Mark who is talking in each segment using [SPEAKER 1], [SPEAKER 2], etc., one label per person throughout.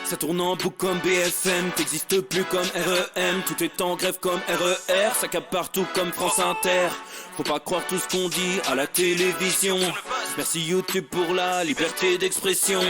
[SPEAKER 1] Ça tourne en boucle comme BFM, t'existes plus comme REM. Tout est en grève comme RER, ça capte partout comme France Inter. Faut pas croire tout ce qu'on dit à la télévision. Merci YouTube pour la liberté d'expression.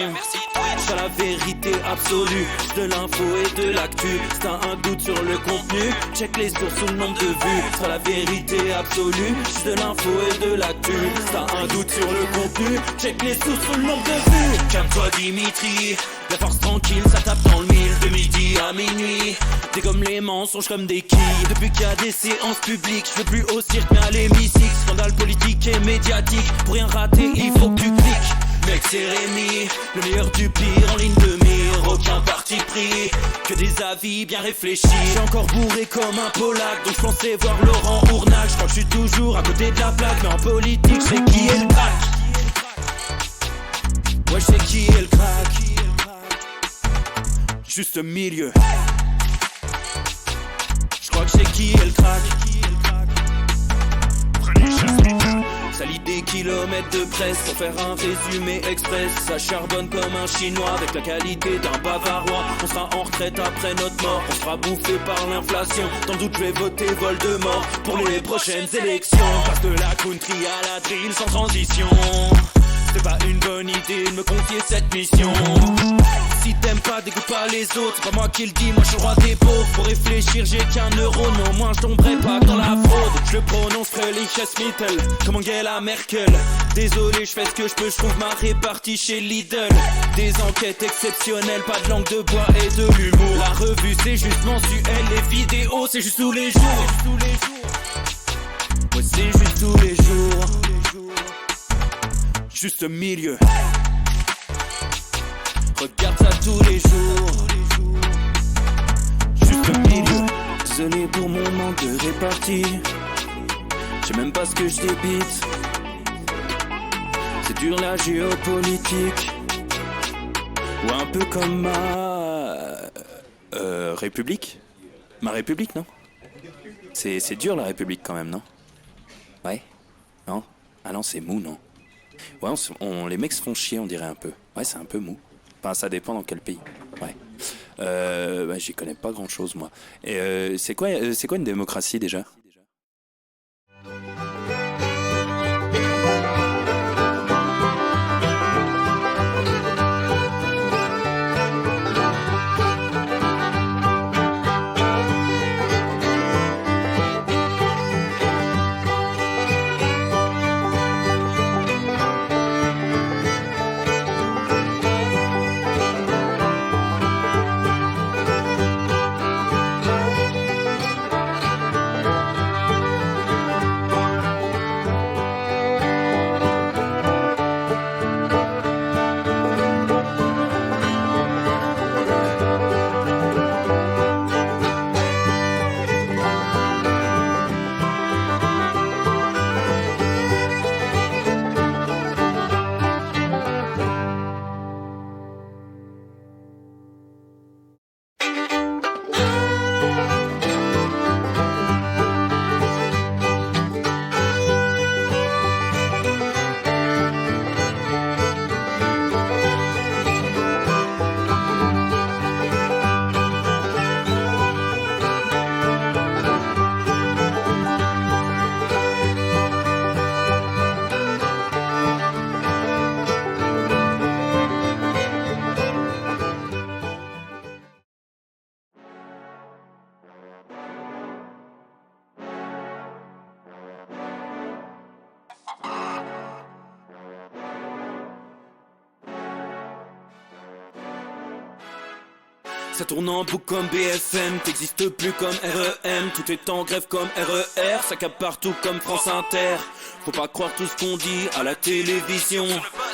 [SPEAKER 1] C'est la vérité absolue, de l'info et de l'actu. Si t'as un doute sur le contenu, check les sources ou le nombre de vues. C'est la vérité absolue, de l'info et de l'actu. Si t'as un doute sur le contenu, check les sources ou le nombre de vues. Calme-toi Dimitri, la force tranquille, ça tape dans le mille. De midi à minuit, dégomme les mensonges comme des quilles. Depuis qu'il y a des séances publiques, je veux plus au cirque mais à l'hémicycle. Scandale politique et médiatique, pour rien rater il faut que tu cliques. Mec c'est Rémi, le meilleur du pire en ligne de mire. Aucun parti pris, que des avis bien réfléchis. J'ai encore bourré comme un Polac, donc je pensais voir Laurent Ournac. Je crois que je suis toujours à côté de la plaque, mais en politique je sais qui est le crack. Ouais je sais qui est le crack. Juste au milieu. Je crois que je sais qui est le crack. Ça lit des kilomètres de presse pour faire un résumé express. Ça charbonne comme un chinois avec la qualité d'un bavarois. On sera en retraite après notre mort, on sera bouffé par l'inflation. Dans le doute je vais voter Voldemort pour les prochaines élections. Parce que la country à la drill sans transition, c'est pas une bonne idée de me confier cette mission. Si t'aimes pas, dégoûte pas les autres. C'est pas moi qui le dis, moi je suis le roi des pauvres. Pour réfléchir, j'ai qu'un euro, non, moi je tomberai pas dans la fraude. Je le prononce Mittel, comme Angela Merkel. Désolé, je fais ce que je peux, je trouve ma répartie chez Lidl. Des enquêtes exceptionnelles, pas de langue de bois et de l'humour. La revue c'est juste mensuel, les vidéos c'est juste tous les jours. Ouais, c'est juste tous les jours. Juste au milieu. Regarde ça tous les jours. Juste au milieu. Désolé pour mon manque de répartie. Je sais même pas ce que je débite. C'est dur la géopolitique. Ou un peu comme ma... République. Ma République, non? C'est dur la République quand même, non? Ouais? Non? Ah non, c'est mou, non? Ouais, les mecs se font chier, on dirait un peu. Ouais, c'est un peu mou. Enfin, ça dépend dans quel pays. Ouais. J'y connais pas grand-chose, moi. Et c'est quoi une démocratie, déjà ? Ça tourne en boucle comme BFM, t'existes plus comme REM. Tout est en grève comme RER, ça capte partout comme France Inter. Faut pas croire tout ce qu'on dit à la télévision.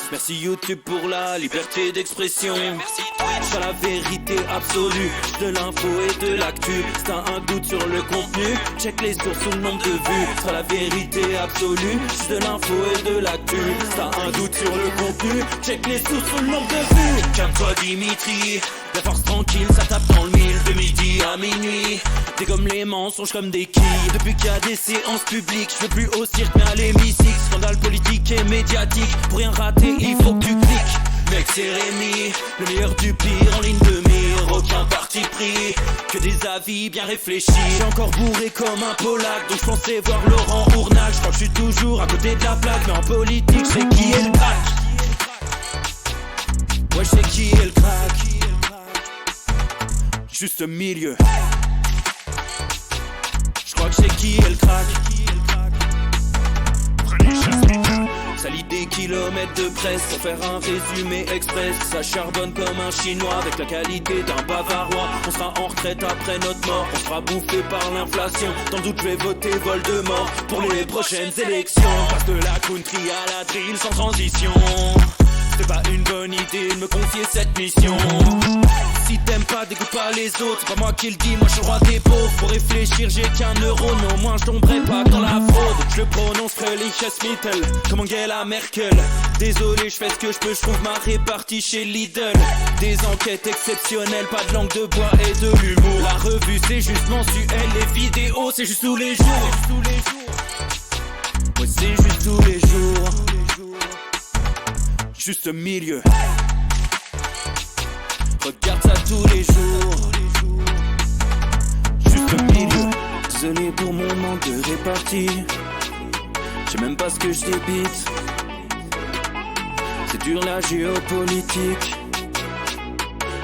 [SPEAKER 1] Merci YouTube pour la liberté d'expression. C'est la vérité absolue, de l'info et de l'actu. Si t'as un doute sur le contenu, check les sources ou le nombre de vues. C'est la vérité absolue, de l'info et de l'actu. Si t'as un doute sur le contenu, check les sources ou le nombre de vues. Calme-toi Dimitri, la force tranquille, ça tape dans le mille. De midi à minuit, dégomme les mensonges comme des quilles. Depuis qu'il y a des séances publiques, je veux plus au cirque mais à l'hémicycle. Scandale politique et médiatique, pour rien rater il faut que tu cliques. Mec c'est Rémi, le meilleur du pire en ligne de mire. aucun parti pris, que des avis bien réfléchis. J'ai encore bourré comme un Polac, donc je pensais voir Laurent Ournac. Je crois que je suis toujours à côté de la plaque, mais en politique, c'est qui est le crack. Ouais, je sais qui est le crack. Juste milieu. Je crois que c'est qui est le crack. Ça lit des kilomètres de presse pour faire un résumé express. Ça charbonne comme un chinois avec la qualité d'un bavarois. On sera en retraite après notre mort, on sera bouffé par l'inflation. Dans le doute je vais voter Voldemort pour les prochaines élections. Passe de la country à la drill sans transition. C'est pas une bonne idée de me confier cette mission. Si t'aimes pas, dégoûte pas les autres. C'est pas moi qui le dis, moi je suis le roi des pauvres. Pour réfléchir, j'ai qu'un euro, non, moi je tomberai pas dans la fraude. Je le prononcerai Lichesmittel, comme Angela Merkel. Désolé, je fais ce que je peux, je trouve ma répartie chez Lidl. Des enquêtes exceptionnelles, pas de langue de bois et de l'humour. La revue c'est juste mensuel, les vidéos c'est juste tous les jours. Ouais, c'est juste tous les jours. Juste milieu. Regarde ça tous les jours. Juste milieu. Désolé pour mon manque de répartie. Je sais même pas ce que je débite. C'est dur la géopolitique.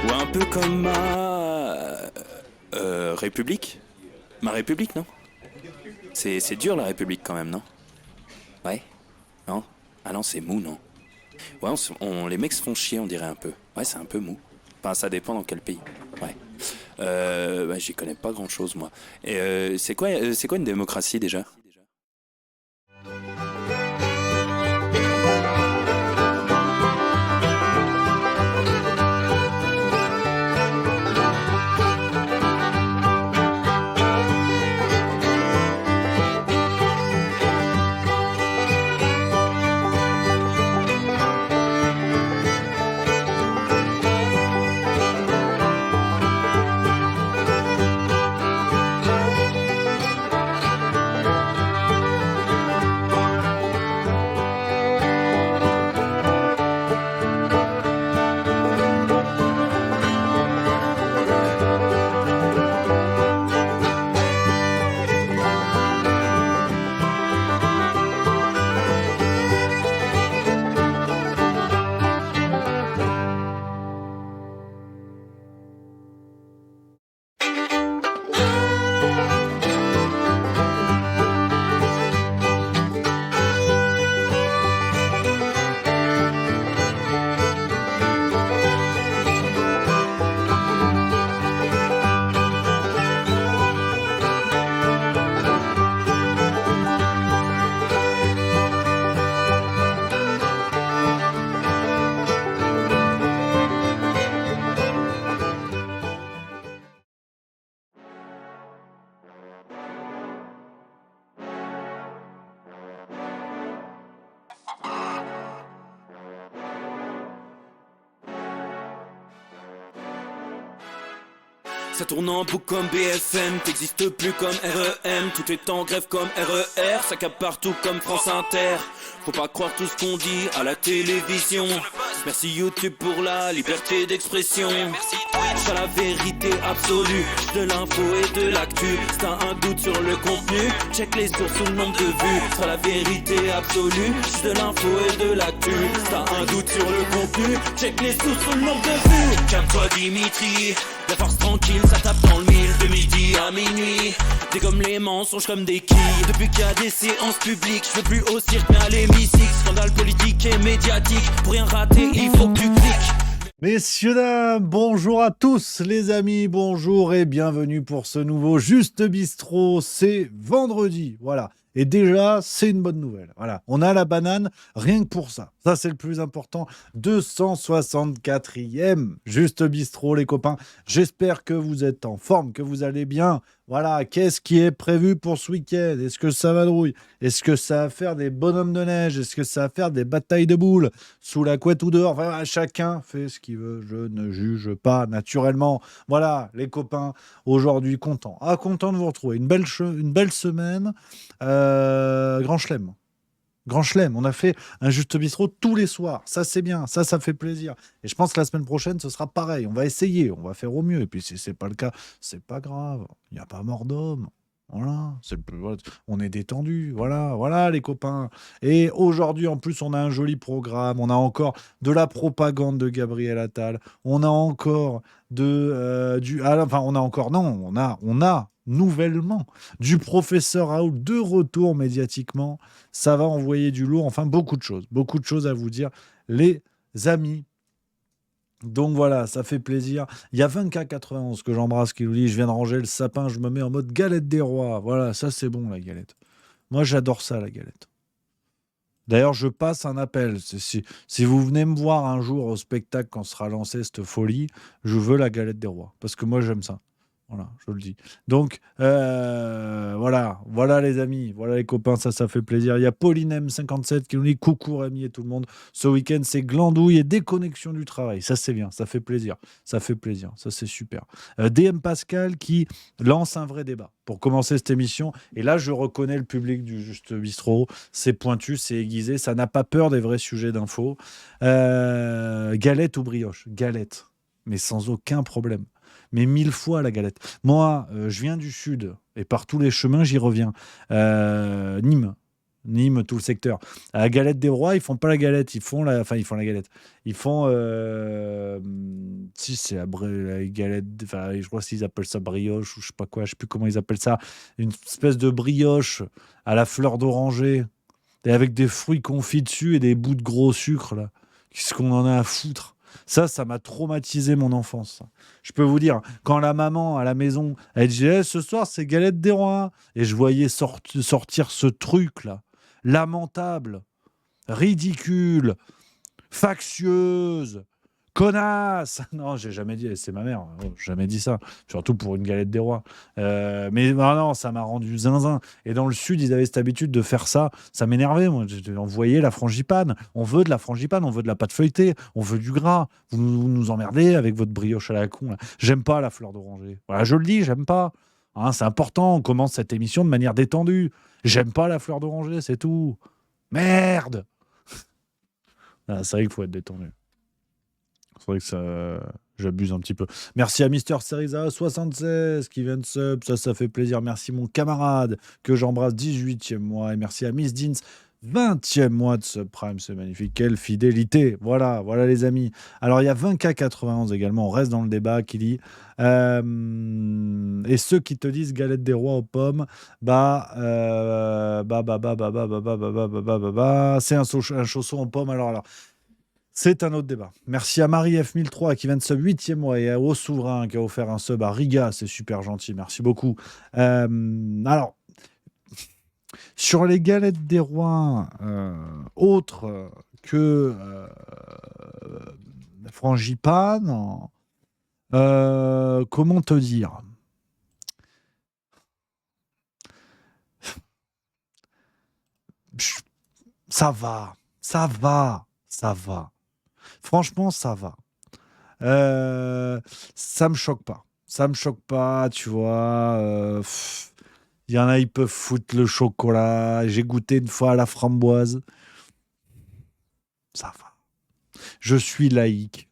[SPEAKER 1] Ou un peu comme ma République. Ma République, non? C'est dur la République quand même, non? Ouais? Non? Ah non, c'est mou, non? Ouais, les mecs se font chier, on dirait un peu. Ouais, c'est un peu mou. Enfin, ça dépend dans quel pays. Ouais. J'y connais pas grand-chose, moi. Et c'est quoi une démocratie, déjà ? Ça tourne en boucle comme BFM, t'existes plus comme REM. Tout est en grève comme RER, ça capte partout comme France Inter. Faut pas croire tout ce qu'on dit à la télévision. Merci YouTube pour la liberté d'expression. Pas la vérité absolue, de l'info et de l'actu. Si t'as un doute sur le contenu, check les sources ou le nombre de vues. Pas la vérité absolue, de l'info et de l'actu. Si t'as un doute sur le contenu, check les sources ou le nombre de vues. Calme-toi Dimitri, la force tranquille, ça tape dans le mille. De midi à minuit, dégomme les mensonges comme des quilles. Depuis qu'il y a des séances publiques, je veux plus au cirque mais à l'hémicycle. Scandale politique et médiatique, pour rien rater il faut que tu cliques.
[SPEAKER 2] Messieurs, dames, bonjour à tous les amis, bonjour et bienvenue pour ce nouveau Juste Bistrot. C'est vendredi, voilà. Et déjà, c'est une bonne nouvelle. Voilà, on a la banane, rien que pour ça. Ça, c'est le plus important. 264e Juste Bistrot, les copains. J'espère que vous êtes en forme, que vous allez bien. Voilà, qu'est-ce qui est prévu pour ce week-end? Est-ce que ça vadrouille? Est-ce que ça va faire des bonhommes de neige? Est-ce que ça va faire des batailles de boules sous la couette ou dehors? Enfin, chacun fait ce qu'il veut. Je ne juge pas, naturellement. Voilà, les copains, aujourd'hui, content. Ah, content de vous retrouver. Une belle semaine. Grand chelem. Grand chelem. On a fait un Juste Bistrot tous les soirs. Ça, c'est bien. Ça fait plaisir. Et je pense que la semaine prochaine, ce sera pareil. On va essayer. On va faire au mieux. Et puis, si c'est pas le cas, c'est pas grave. Il n'y a pas mort d'homme. Voilà. Voilà. On est détendu. Voilà. Voilà, les copains. Et aujourd'hui, en plus, on a un joli programme. On a encore de la propagande de Gabriel Attal. On a encore enfin, on a encore. Non, on a nouvellement du professeur Raoult de retour médiatiquement. Ça va envoyer du lourd, enfin beaucoup de choses à vous dire, les amis. Donc voilà, ça fait plaisir. Il y a 20K91 que j'embrasse qui nous dit: je viens de ranger le sapin, je me mets en mode galette des rois. Voilà, ça c'est bon la galette. Moi j'adore ça la galette. D'ailleurs, je passe un appel. Si vous venez me voir un jour au spectacle quand sera lancée cette folie, je veux la galette des rois. Parce que moi j'aime ça. Voilà, je le dis. Donc, voilà les amis, voilà les copains, ça fait plaisir. Il y a Pauline M57 qui nous dit coucou Rémi et tout le monde. Ce week-end, c'est glandouille et déconnexion du travail. Ça, c'est bien, ça fait plaisir. Ça fait plaisir, ça c'est super. DM Pascal qui lance un vrai débat pour commencer cette émission. Et là, je reconnais le public du Juste Bistrot. C'est pointu, c'est aiguisé, ça n'a pas peur des vrais sujets d'info. Galette ou brioche? Galette, mais sans aucun problème. Mais 1000 fois la galette. Moi, je viens du sud et par tous les chemins, j'y reviens. Nîmes, tout le secteur. À la galette des rois, ils font pas la galette, ils font la galette. Ils font, si c'est la galette, enfin, je crois qu'ils appellent ça brioche ou je sais pas quoi, je sais plus comment ils appellent ça. Une espèce de brioche à la fleur d'oranger et avec des fruits confits dessus et des bouts de gros sucre là. Qu'est-ce qu'on en a à foutre? Ça m'a traumatisé mon enfance. Ça. Je peux vous dire, quand la maman à la maison, elle disait: Eh, ce soir c'est galette des rois, et je voyais sortir ce truc-là, lamentable, ridicule, factieuse, connasse. Non, j'ai jamais dit, c'est ma mère, j'ai jamais dit ça, surtout pour une galette des rois. Mais non, ça m'a rendu zinzin. Et dans le sud, ils avaient cette habitude de faire ça. Ça m'énervait, moi. On voyait la frangipane. On veut de la frangipane, on veut de la pâte feuilletée, on veut du gras. Vous nous emmerdez avec votre brioche à la con. Là. J'aime pas la fleur d'oranger. Voilà, je le dis, j'aime pas. Hein, c'est important, on commence cette émission de manière détendue. J'aime pas la fleur d'oranger, c'est tout. Merde. Ah, c'est vrai qu'il faut être détendu. C'est vrai que j'abuse un petit peu. Merci à Mister Seriza 76 qui vient de sub, ça fait plaisir. Merci mon camarade que j'embrasse 18e mois. Et merci à Miss Jeans 20e mois de subprime, c'est magnifique. Quelle fidélité. Voilà les amis. Alors il y a 20K91 également, on reste dans le débat qui dit et ceux qui te disent galette des rois aux pommes, c'est un chausson aux pommes. Alors. C'est un autre débat. Merci à Marie F1003 qui vient de sub 8e mois et à Au Souverain qui a offert un sub à Riga. C'est super gentil. Merci beaucoup. Alors, sur les galettes des rois, autres que frangipane, comment te dire? Ça va. Franchement, ça va. Ça me choque pas. Ça me choque pas, tu vois. Il y en a, ils peuvent foutre le chocolat. J'ai goûté une fois à la framboise. Ça va. Je suis laïque.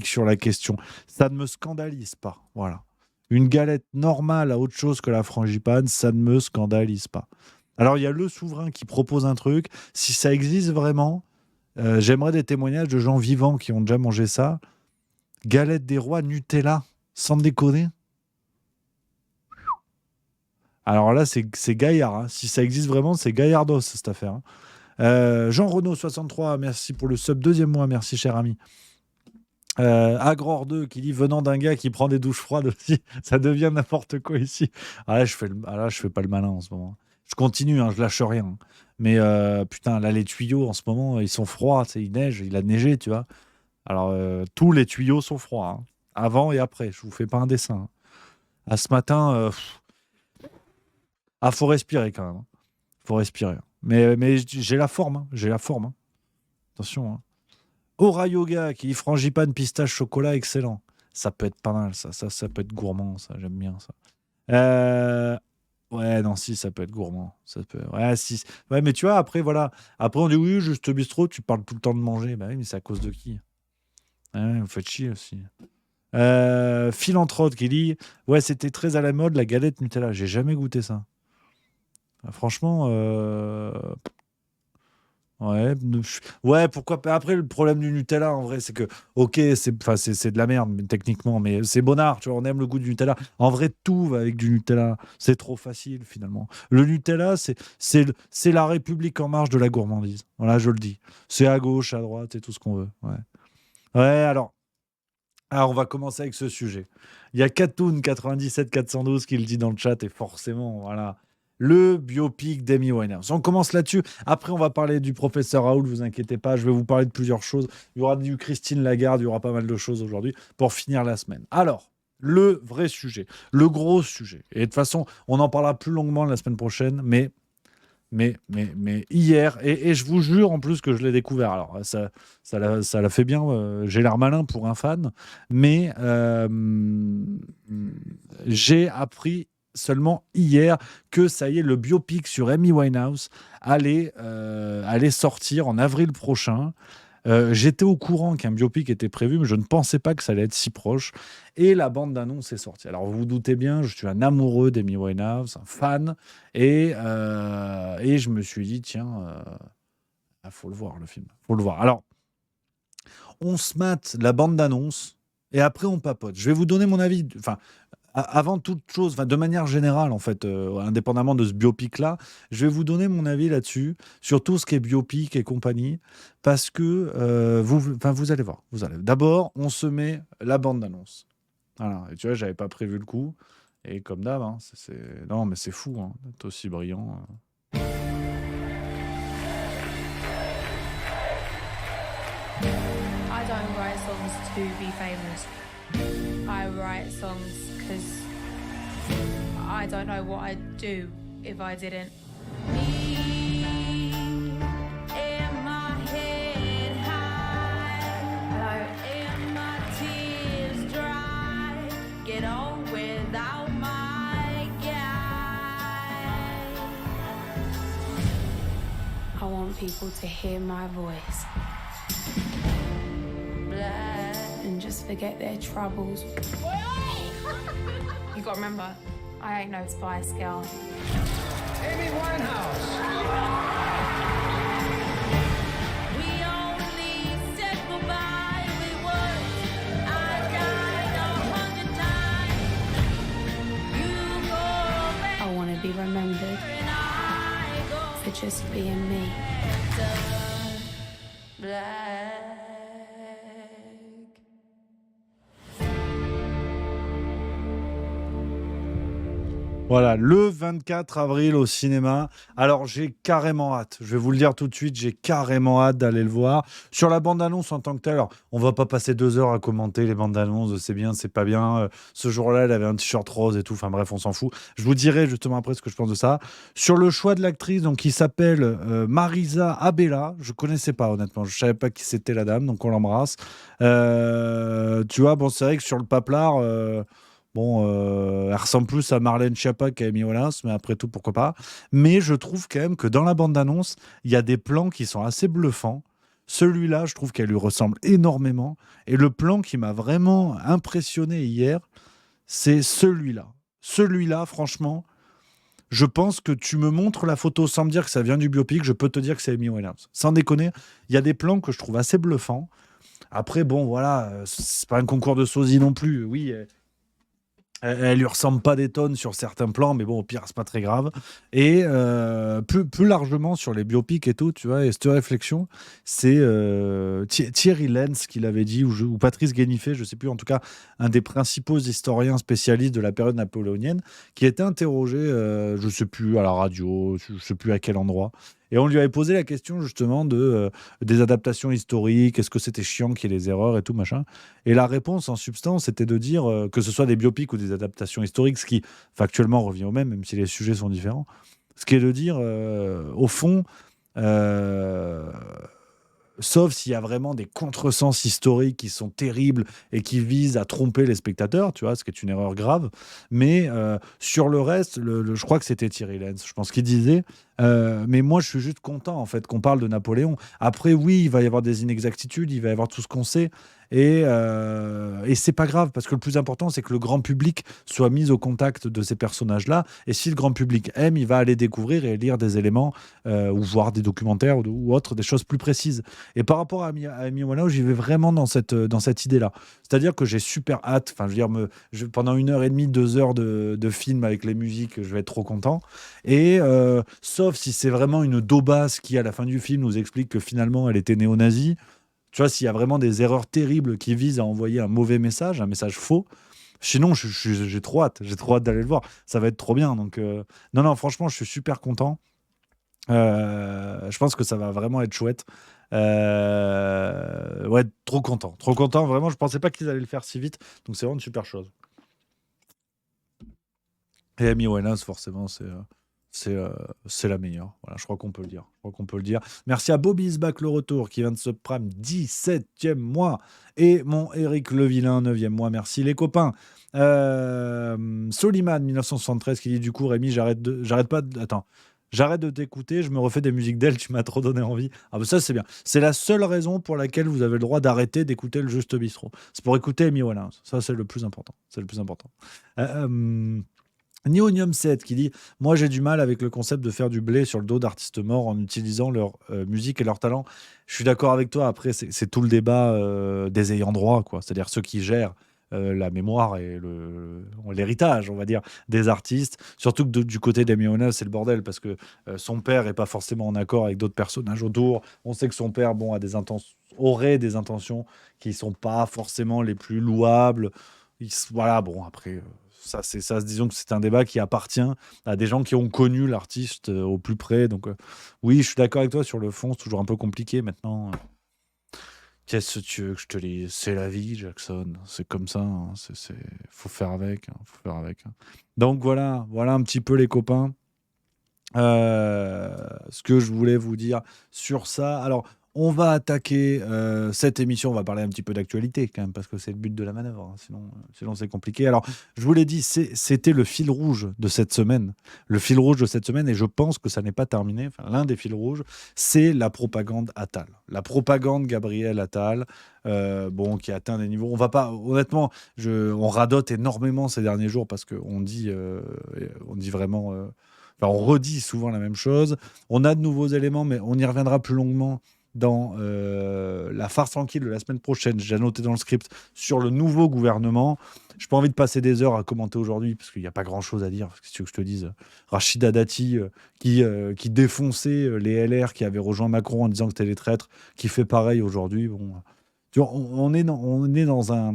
[SPEAKER 2] Sur la question. Ça ne me scandalise pas. Voilà. Une galette normale à autre chose que la frangipane, ça ne me scandalise pas. Alors, il y a le souverain qui propose un truc. Si ça existe vraiment, j'aimerais des témoignages de gens vivants qui ont déjà mangé ça. Galette des rois Nutella, sans déconner. Alors là, c'est gaillard. Hein. Si ça existe vraiment, c'est gaillardos, cette affaire. Hein. Jean Renaud 63, merci pour le sub 2e mois, merci cher ami. Agror 2 qui dit venant d'un gars qui prend des douches froides aussi, ça devient n'importe quoi ici. Là, je fais pas le malin en ce moment. Je continue, hein, je lâche rien. Mais putain, là, les tuyaux en ce moment, ils sont froids. Il neige, il a neigé, tu vois. Alors, tous les tuyaux sont froids, hein, avant et après. Je vous fais pas un dessin. Hein. À ce matin, faut respirer quand même. Hein. Faut respirer. Mais j'ai la forme. Hein. J'ai la forme. Hein. Attention. Hein. Aura Yoga qui dit frangipane, pistache, chocolat, excellent. Ça peut être pas mal, ça peut être gourmand, ça. J'aime bien ça. Ouais, non, si, ça peut être gourmand. Ça peut... Ouais, si. Ouais, mais tu vois, après, voilà. Après, on dit oui, juste bistrot, tu parles tout le temps de manger. Bah oui, mais c'est à cause de qui? Ouais, vous faites chier aussi. Philanthrope qui dit ouais, c'était très à la mode la galette Nutella. J'ai jamais goûté ça. Franchement, ouais, ouais, pourquoi pas. Après, le problème du Nutella, en vrai, c'est que, ok, enfin, c'est de la merde, techniquement, mais c'est bonnard, tu vois, on aime le goût du Nutella. En vrai, tout va avec du Nutella. C'est trop facile, finalement. Le Nutella, c'est la République en marche de la gourmandise. Voilà, je le dis. C'est à gauche, à droite, c'est tout ce qu'on veut. Ouais. Ouais, alors, on va commencer avec ce sujet. Il y a Katoon 97 412 qui le dit dans le chat, et forcément, voilà. Le biopic d'Amy Winehouse. On commence là-dessus. Après, on va parler du professeur Raoul, vous inquiétez pas. Je vais vous parler de plusieurs choses. Il y aura du Christine Lagarde, il y aura pas mal de choses aujourd'hui pour finir la semaine. Alors, le vrai sujet, le gros sujet. Et de toute façon, on en parlera plus longuement la semaine prochaine, mais hier, et je vous jure en plus que je l'ai découvert. Alors, ça l'a fait bien. J'ai l'air malin pour un fan, mais j'ai appris seulement hier que ça y est, le biopic sur Amy Winehouse allait sortir en avril prochain. J'étais au courant qu'un biopic était prévu, mais je ne pensais pas que ça allait être si proche. Et la bande-annonce est sortie. Alors, vous vous doutez bien, je suis un amoureux d'Amy Winehouse, un fan. Et je me suis dit, tiens, faut le voir, le film. Faut le voir. Alors, on se mate la bande-annonce et après, on papote. Je vais vous donner mon avis. Enfin, avant toute chose, enfin, de manière générale, en fait, indépendamment de ce biopic-là, je vais vous donner mon avis là-dessus, sur tout ce qui est biopic et compagnie, parce que vous allez voir. D'abord, on se met la bande-annonce. Voilà. Et tu vois, j'avais pas prévu le coup. Et comme d'hab, hein, non, mais c'est fou, hein, d'être aussi brillant.
[SPEAKER 3] I don't write songs to be famous. I write songs because I don't know what I'd do if I didn't. Me in my head high, in my tears dry, get on without my guy. I want people to hear my voice and just forget their troubles. You gotta remember, I ain't no Spice Girl.
[SPEAKER 4] Amy Winehouse.
[SPEAKER 3] We only said goodbye with words. I died 100 times. You go back
[SPEAKER 5] I want to be remembered
[SPEAKER 3] and I go
[SPEAKER 5] for just being me.
[SPEAKER 3] black.
[SPEAKER 2] Voilà, le 24 avril au cinéma. Alors, j'ai carrément hâte. Je vais vous le dire tout de suite, j'ai carrément hâte d'aller le voir. Sur la bande-annonce en tant que telle, alors, on va pas passer 2 heures à commenter les bandes-annonces, c'est bien, c'est pas bien. Ce jour-là, elle avait un t-shirt rose et tout. Enfin bref, on s'en fout. Je vous dirai justement après ce que je pense de ça. Sur le choix de l'actrice, donc qui s'appelle Marisa Abela. Je connaissais pas, honnêtement. Je savais pas qui c'était la dame, donc on l'embrasse. Tu vois, bon, c'est vrai que sur le paplard. Bon, elle ressemble plus à Marlène Schiappa qu'à Amy Winehouse, mais après tout, pourquoi pas. Mais je trouve quand même que dans la bande-annonce, il y a des plans qui sont assez bluffants. Celui-là, je trouve qu'elle lui ressemble énormément. Et le plan qui m'a vraiment impressionné hier, c'est celui-là. Celui-là, franchement, je pense que tu me montres la photo sans me dire que ça vient du biopic, je peux te dire que c'est Amy Winehouse. Sans déconner, il y a des plans que je trouve assez bluffants. Après, bon, voilà, c'est pas un concours de sosie non plus. Oui, elle lui ressemble pas des tonnes sur certains plans, mais bon, au pire, c'est pas très grave. Et plus largement sur les biopics et tout, tu vois, et cette réflexion, c'est Thierry Lenz qui l'avait dit, ou Patrice Guénifé, je sais plus, en tout cas, un des principaux historiens spécialistes de la période napoléonienne, qui était interrogé, je sais plus, à la radio, je sais plus à quel endroit. Et on lui avait posé la question justement des adaptations historiques, est-ce que c'était chiant qu'il y ait les erreurs et tout, machin. Et la réponse en substance, c'était de dire que ce soit des biopics ou des adaptations historiques, ce qui factuellement revient au même si les sujets sont différents. Ce qui est de dire, au fond, sauf s'il y a vraiment des contresens historiques qui sont terribles et qui visent à tromper les spectateurs, tu vois, ce qui est une erreur grave. Mais sur le reste, je crois que c'était Thierry Lenz, je pense qu'il disait. Mais moi, je suis juste content en fait qu'on parle de Napoléon. Après, oui, il va y avoir des inexactitudes, il va y avoir tout ce qu'on sait. Et c'est pas grave, parce que le plus important, c'est que le grand public soit mis au contact de ces personnages-là. Et si le grand public aime, il va aller découvrir et lire des éléments ou voir des documentaires ou autres, des choses plus précises. Et par rapport à Amy Winehouse, j'y vais vraiment dans cette idée-là. C'est-à-dire que j'ai super hâte. Enfin, je veux dire, pendant 1h30, 2 heures de film avec les musiques, je vais être trop content. Et sauf si c'est vraiment une daubasse qui, à la fin du film, nous explique que finalement, elle était néo-nazie. Tu vois, s'il y a vraiment des erreurs terribles qui visent à envoyer un mauvais message, un message faux. Sinon, j'ai trop hâte. J'ai trop hâte d'aller le voir. Ça va être trop bien. Donc, non, franchement, je suis super content. Je pense que ça va vraiment être chouette. Ouais, trop content. Trop content. Vraiment, je pensais pas qu'ils allaient le faire si vite. Donc, c'est vraiment une super chose. Et Amy Winehouse, forcément, c'est la meilleure. Voilà, je crois qu'on peut le dire. Je crois qu'on peut le dire. Merci à Bobby's Back le retour qui vient de se prime 17e mois. Et mon Eric Levillain 9e mois. Merci les copains. Soliman 1973 qui dit du coup Rémi, j'arrête de t'écouter, je me refais des musiques d'elle, tu m'as trop donné envie. Ah bah ça c'est bien. C'est la seule raison pour laquelle vous avez le droit d'arrêter d'écouter le Juste Bistrot. C'est pour écouter Amy Winehouse. Ça c'est le plus important. C'est le plus important. Neonium 7 qui dit moi j'ai du mal avec le concept de faire du blé sur le dos d'artistes morts en utilisant leur musique et leur talent. Je suis d'accord avec toi. Après c'est tout le débat des ayants droit, quoi. C'est-à-dire ceux qui gèrent la mémoire et l'héritage, on va dire, des artistes. Surtout que du côté d'Amy Winehouse, c'est le bordel parce que son père est pas forcément en accord avec d'autres personnages autour. On sait que son père, bon, aurait des intentions qui sont pas forcément les plus louables. Voilà, bon, après, disons que c'est un débat qui appartient à des gens qui ont connu l'artiste au plus près. Donc, oui, je suis d'accord avec toi sur le fond, c'est toujours un peu compliqué maintenant. Qu'est-ce que tu veux que je te dise? C'est la vie, Jackson. C'est comme ça. Hein. Faut faire avec. Faut faire avec. Donc voilà un petit peu les copains. Ce que je voulais vous dire sur ça. Alors, on va attaquer cette émission. On va parler un petit peu d'actualité quand même, parce que c'est le but de la manœuvre. Hein. Sinon c'est compliqué. Alors, je vous l'ai dit, c'était le fil rouge de cette semaine. Le fil rouge de cette semaine, et je pense que ça n'est pas terminé. Enfin, l'un des fils rouges, c'est la propagande Attal. La propagande Gabriel Attal, bon, qui atteint des niveaux. On va pas, honnêtement, on radote énormément ces derniers jours parce qu'on dit vraiment. Enfin, on redit souvent la même chose. On a de nouveaux éléments, mais on y reviendra plus longuement dans la farce tranquille de la semaine prochaine. J'ai noté dans le script sur le nouveau gouvernement. Je n'ai pas envie de passer des heures à commenter aujourd'hui parce qu'il n'y a pas grand-chose à dire. Qu'est-ce que je te dise? Rachida Dati qui défonçait les LR qui avaient rejoint Macron en disant que c'était des traîtres, qui fait pareil aujourd'hui. Bon, tu vois, on est dans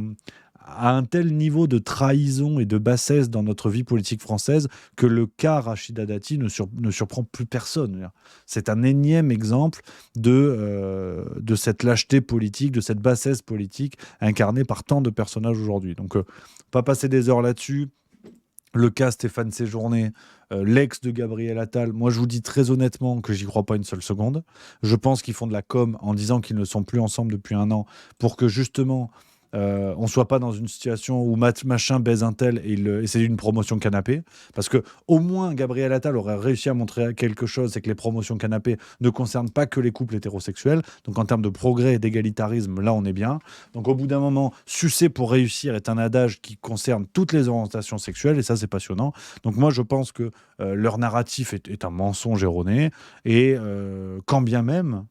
[SPEAKER 2] à un tel niveau de trahison et de bassesse dans notre vie politique française que le cas Rachida Dati ne surprend plus personne. C'est un énième exemple de cette lâcheté politique, de cette bassesse politique incarnée par tant de personnages aujourd'hui. Donc, pas passer des heures là-dessus. Le cas Stéphane Séjourné, l'ex de Gabriel Attal, moi je vous dis très honnêtement que j'y crois pas une seule seconde. Je pense qu'ils font de la com en disant qu'ils ne sont plus ensemble depuis 1 an pour que justement on soit pas dans une situation où machin baise un tel et c'est une promotion canapé. Parce que au moins Gabriel Attal aurait réussi à montrer quelque chose, c'est que les promotions canapé ne concernent pas que les couples hétérosexuels. Donc en termes de progrès et d'égalitarisme, là on est bien. Donc au bout d'un moment, sucer pour réussir est un adage qui concerne toutes les orientations sexuelles et ça c'est passionnant. Donc moi je pense que leur narratif est un mensonge erroné et quand bien même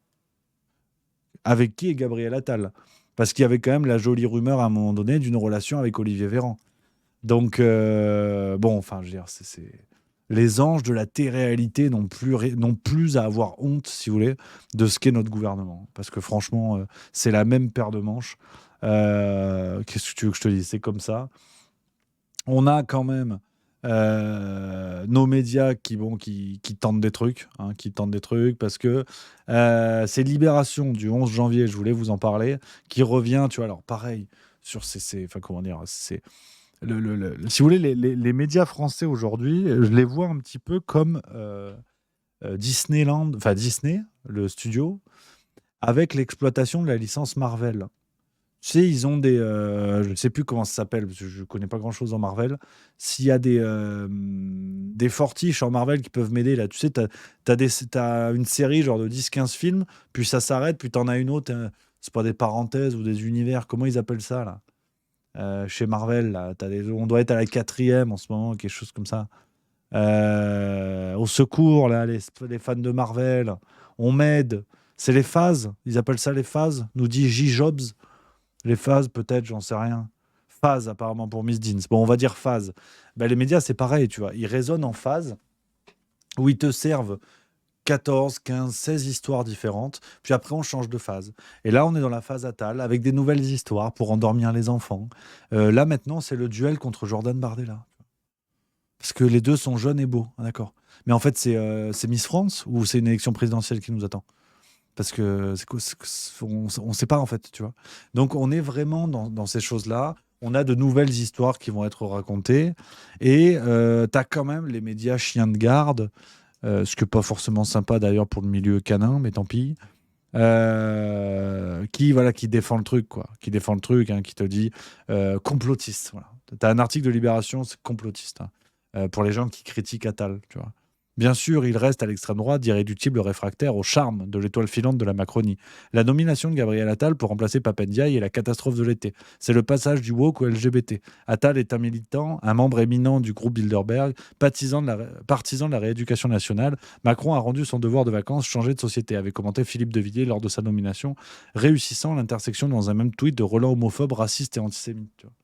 [SPEAKER 2] avec qui est Gabriel Attal? Parce qu'il y avait quand même la jolie rumeur à un moment donné d'une relation avec Olivier Véran. Donc, bon, enfin, je veux dire, les anges de la télé-réalité n'ont plus à avoir honte, si vous voulez, de ce qu'est notre gouvernement. Parce que franchement, c'est la même paire de manches. Qu'est-ce que tu veux que je te dise? C'est comme ça. On a quand même nos médias qui tentent des trucs, parce que c'est Libération du 11 janvier, je voulais vous en parler, qui revient, tu vois, alors pareil, sur enfin comment dire, c'est si vous voulez, les médias français aujourd'hui, je les vois un petit peu comme Disneyland, enfin Disney, le studio, avec l'exploitation de la licence Marvel. Tu sais, ils ont des. Je ne sais plus comment ça s'appelle, parce que je ne connais pas grand-chose en Marvel. S'il y a des fortiches en Marvel qui peuvent m'aider, là, tu sais, t'as une série genre de 10-15 films, puis ça s'arrête, puis t'en as une autre. C'est pas des parenthèses ou des univers. Comment ils appellent ça, là chez Marvel, là, on doit être à la 4e en ce moment, quelque chose comme ça. Au secours, là, les fans de Marvel, on m'aide. C'est les phases, ils appellent ça les phases, nous dit J. Jobs. Les phases, peut-être, j'en sais rien. Phase, apparemment, pour Miss Deans. Bon, on va dire phase. Ben, les médias, c'est pareil, tu vois. Ils résonnent en phase, où ils te servent 14, 15, 16 histoires différentes, puis après, on change de phase. Et là, on est dans la phase Attal, avec des nouvelles histoires pour endormir les enfants. Là, maintenant, c'est le duel contre Jordan Bardella. Parce que les deux sont jeunes et beaux, ah, d'accord. Mais en fait, c'est Miss France, ou c'est une élection présidentielle qui nous attend? Parce que on ne sait pas, en fait, tu vois. Donc, on est vraiment dans ces choses-là. On a de nouvelles histoires qui vont être racontées. Et tu as quand même les médias chiens de garde, ce qui n'est pas forcément sympa, d'ailleurs, pour le milieu canin, mais tant pis. Qui défend le truc, quoi. Qui défend le truc, hein, qui te dit complotiste. Voilà. Tu as un article de Libération, c'est complotiste, hein, pour les gens qui critiquent Attal, tu vois. Bien sûr, il reste à l'extrême droite d'irréductible réfractaire au charme de l'étoile filante de la Macronie. La nomination de Gabriel Attal pour remplacer Pape Ndiaye est la catastrophe de l'été. C'est le passage du woke au LGBT. Attal est un militant, un membre éminent du groupe Bilderberg, partisan de la rééducation nationale. Macron a rendu son devoir de vacances, changé de société, avait commenté Philippe de Villiers lors de sa nomination, réussissant l'intersection dans un même tweet de relents homophobes, racistes et antisémites. Tu vois.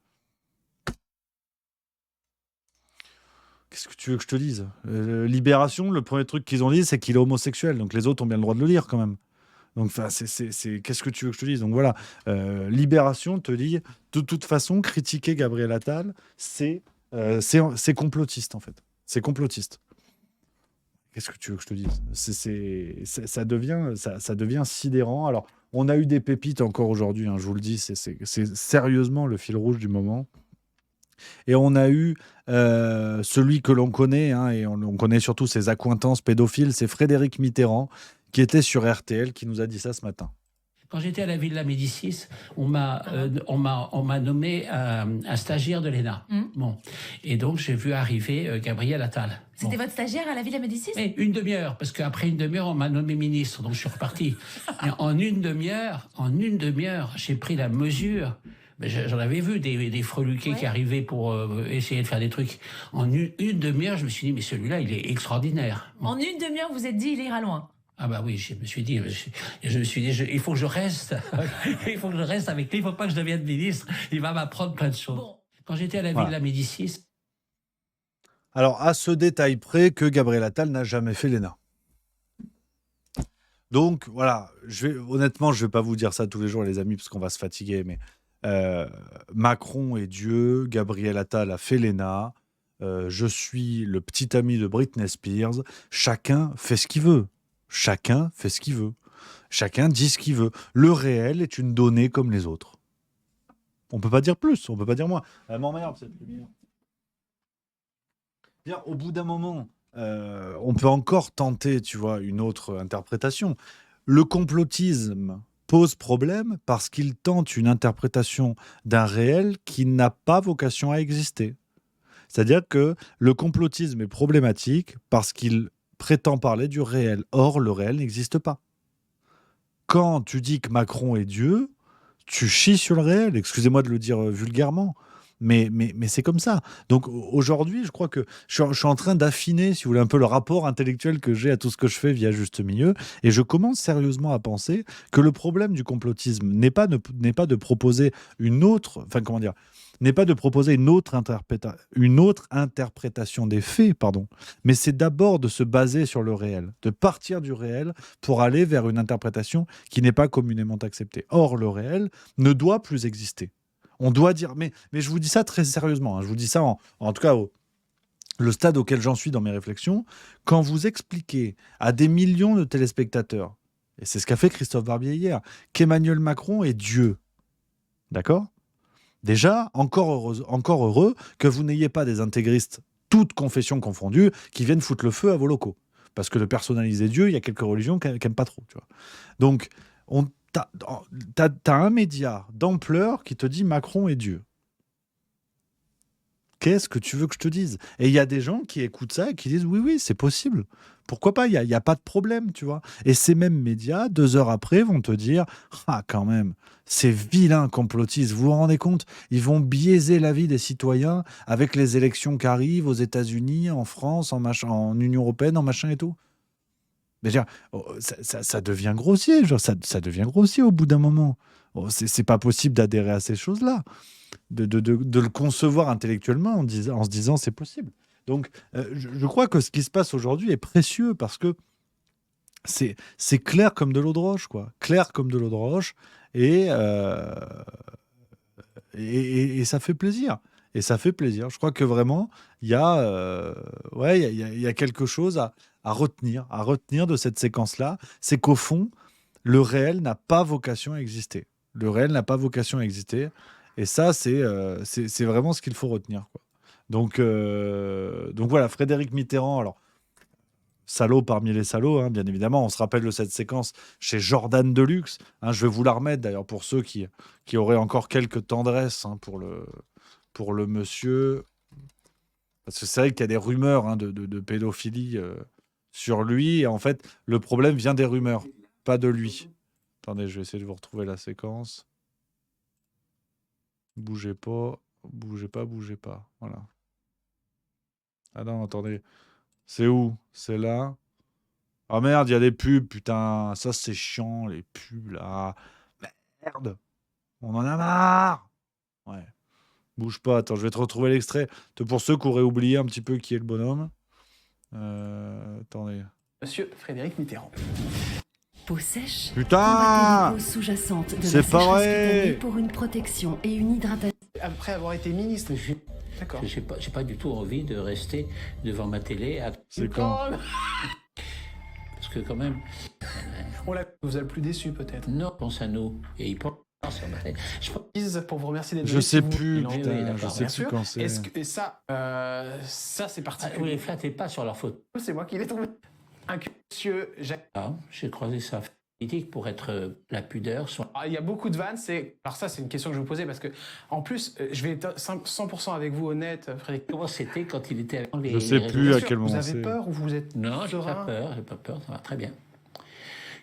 [SPEAKER 2] Qu'est-ce que tu veux que je te dise Libération, le premier truc qu'ils ont dit, c'est qu'il est homosexuel. Donc les autres ont bien le droit de le lire quand même. Donc qu'est-ce que tu veux que je te dise Donc voilà, Libération te dit, de toute façon, critiquer Gabriel Attal, c'est complotiste en fait. C'est complotiste. Qu'est-ce que tu veux que je te dise ça devient sidérant. Alors, on a eu des pépites encore aujourd'hui, hein, je vous le dis, c'est sérieusement le fil rouge du moment. Et on a eu celui que l'on connaît, hein, et on connaît surtout ses accointances pédophiles, c'est Frédéric Mitterrand, qui était sur RTL, qui nous a dit ça ce matin.
[SPEAKER 6] Quand j'étais à la Villa Médicis, on m'a nommé un stagiaire de l'ENA. Bon. Et donc, j'ai vu arriver Gabriel Attal.
[SPEAKER 7] C'était votre stagiaire à la Villa Médicis?
[SPEAKER 6] Mais une demi-heure, parce qu'après une demi-heure, on m'a nommé ministre, donc je suis reparti. Et en une demi-heure, j'ai pris la mesure. J'en avais vu des freluquets qui arrivaient pour essayer de faire des trucs. En une demi-heure, je me suis dit, mais celui-là, il est extraordinaire. Bon.
[SPEAKER 7] En une demi-heure, vous êtes dit, il ira loin.
[SPEAKER 6] Ah bah oui, je me suis dit, il faut que je reste. Il faut que je reste avec lui, il ne faut pas que je devienne ministre. Il va m'apprendre plein de choses. Bon. Quand j'étais à la Villa Médicis...
[SPEAKER 2] Alors, à ce détail près que Gabriel Attal n'a jamais fait l'ENA. Donc, voilà, honnêtement, je ne vais pas vous dire ça tous les jours, les amis, parce qu'on va se fatiguer, mais Macron est Dieu, Gabriel Attal a fait l'ENA, je suis le petit ami de Britney Spears, chacun fait ce qu'il veut. Chacun fait ce qu'il veut. Chacun dit ce qu'il veut. Le réel est une donnée comme les autres. On ne peut pas dire plus, on ne peut pas dire moins. Elle m'emmerde, cette lumière. Bien, au bout d'un moment, on peut encore tenter, tu vois, une autre interprétation. Le complotisme pose problème parce qu'il tente une interprétation d'un réel qui n'a pas vocation à exister. C'est-à-dire que le complotisme est problématique parce qu'il prétend parler du réel. Or, le réel n'existe pas. Quand tu dis que Macron est Dieu, tu chies sur le réel. Excusez-moi de le dire vulgairement. Mais c'est comme ça. Donc aujourd'hui, je crois que je suis en train d'affiner, si vous voulez, un peu le rapport intellectuel que j'ai à tout ce que je fais via Juste Milieu. Et je commence sérieusement à penser que le problème du complotisme n'est pas de proposer une autre... Enfin, comment dire n'est pas de proposer une autre interprétation des faits, mais c'est d'abord de se baser sur le réel, de partir du réel pour aller vers une interprétation qui n'est pas communément acceptée. Or, le réel ne doit plus exister. On doit dire, mais je vous dis ça très sérieusement, hein, je vous dis ça en tout cas le stade auquel j'en suis dans mes réflexions, quand vous expliquez à des millions de téléspectateurs, et c'est ce qu'a fait Christophe Barbier hier, qu'Emmanuel Macron est Dieu, d'accord ? Déjà, encore heureux que vous n'ayez pas des intégristes, toutes confessions confondues, qui viennent foutre le feu à vos locaux. Parce que de personnaliser Dieu, il y a quelques religions qui n'aiment pas trop. Tu vois. Donc, T'as un média d'ampleur qui te dit Macron est Dieu. Qu'est-ce que tu veux que je te dise? Et il y a des gens qui écoutent ça et qui disent oui, c'est possible. Pourquoi pas? Il y a pas de problème, tu vois. Et ces mêmes médias, 2 heures après, vont te dire ah, quand même, ces vilains complotistes, vous vous rendez compte? Ils vont biaiser la vie des citoyens avec les élections qui arrivent aux États-Unis, en France, en Union européenne, en machin et tout. Mais je veux dire, ça devient grossier, genre, ça devient grossier au bout d'un moment. C'est pas possible d'adhérer à ces choses-là, de le concevoir intellectuellement en se disant c'est possible. Donc, je crois que ce qui se passe aujourd'hui est précieux parce que c'est clair comme de l'eau de roche, quoi. Clair comme de l'eau de roche, et ça fait plaisir. Et ça fait plaisir. Je crois que vraiment, il y a quelque chose à retenir de cette séquence-là. C'est qu'au fond, le réel n'a pas vocation à exister. Le réel n'a pas vocation à exister. Et ça, c'est vraiment ce qu'il faut retenir, quoi. Donc voilà, Frédéric Mitterrand, alors, salaud parmi les salauds, hein, bien évidemment. On se rappelle de cette séquence chez Jordan Deluxe. Hein, je vais vous la remettre, d'ailleurs, pour ceux qui auraient encore quelques tendresses, hein, pour le monsieur. Parce que c'est vrai qu'il y a des rumeurs, hein, de pédophilie sur lui. Et en fait, le problème vient des rumeurs, pas de lui. Attendez, je vais essayer de vous retrouver la séquence. Bougez pas. Voilà. Ah non, attendez. C'est où? C'est là. Ah merde, il y a des pubs, putain. Ça, c'est chiant, les pubs, là. Merde. On en a marre. Ouais. Bouge pas, attends, je vais te retrouver l'extrait. Pour ceux qui auraient oublié un petit peu qui est le bonhomme. Attendez.
[SPEAKER 8] Monsieur Frédéric Mitterrand.
[SPEAKER 9] Peau sèche.
[SPEAKER 2] Putain,
[SPEAKER 9] combattez les causes sous-jacentes de
[SPEAKER 2] c'est
[SPEAKER 9] la
[SPEAKER 2] pas
[SPEAKER 9] sécheresse
[SPEAKER 2] vrai.
[SPEAKER 9] cutanée pour une protection et une hydratation.
[SPEAKER 8] Après avoir été ministre. D'accord.
[SPEAKER 6] J'ai pas du tout envie de rester devant ma télé à...
[SPEAKER 2] C'est quand?
[SPEAKER 6] Parce que quand même,
[SPEAKER 8] Vous a le plus déçu peut-être.
[SPEAKER 6] non, pense à nous. Et il pense à ma télé. Je pense-
[SPEAKER 8] Pour vous remercier d'être
[SPEAKER 2] Je
[SPEAKER 8] venu,
[SPEAKER 2] sais
[SPEAKER 8] si vous-
[SPEAKER 2] plus,
[SPEAKER 8] il en-
[SPEAKER 6] putain,
[SPEAKER 2] putain,
[SPEAKER 6] oui,
[SPEAKER 2] je
[SPEAKER 6] d'accord,
[SPEAKER 2] sais
[SPEAKER 8] Bien
[SPEAKER 2] plus
[SPEAKER 8] sûr.
[SPEAKER 2] quand c'est.
[SPEAKER 8] Et ça c'est
[SPEAKER 6] Ah, vous
[SPEAKER 8] particulier.
[SPEAKER 6] les flattez pas sur leur photo.
[SPEAKER 8] C'est moi qui l'ai trouvé. Monsieur Jacques.
[SPEAKER 6] J'ai croisé ça politique pour être la pudeur.
[SPEAKER 8] Il y a beaucoup de vannes. Alors ça, c'est une question que je vais vous posais parce que, en plus, je vais être 100% avec vous honnête, Frédéric.
[SPEAKER 6] Comment c'était quand il était avec
[SPEAKER 2] Je sais
[SPEAKER 6] réseaux
[SPEAKER 2] plus à
[SPEAKER 6] sociaux.
[SPEAKER 2] quel
[SPEAKER 8] Vous
[SPEAKER 2] moment
[SPEAKER 8] avez
[SPEAKER 2] c'est.
[SPEAKER 8] peur ou vous êtes
[SPEAKER 6] Non, j'ai
[SPEAKER 8] serein?
[SPEAKER 6] pas peur, ça va très bien.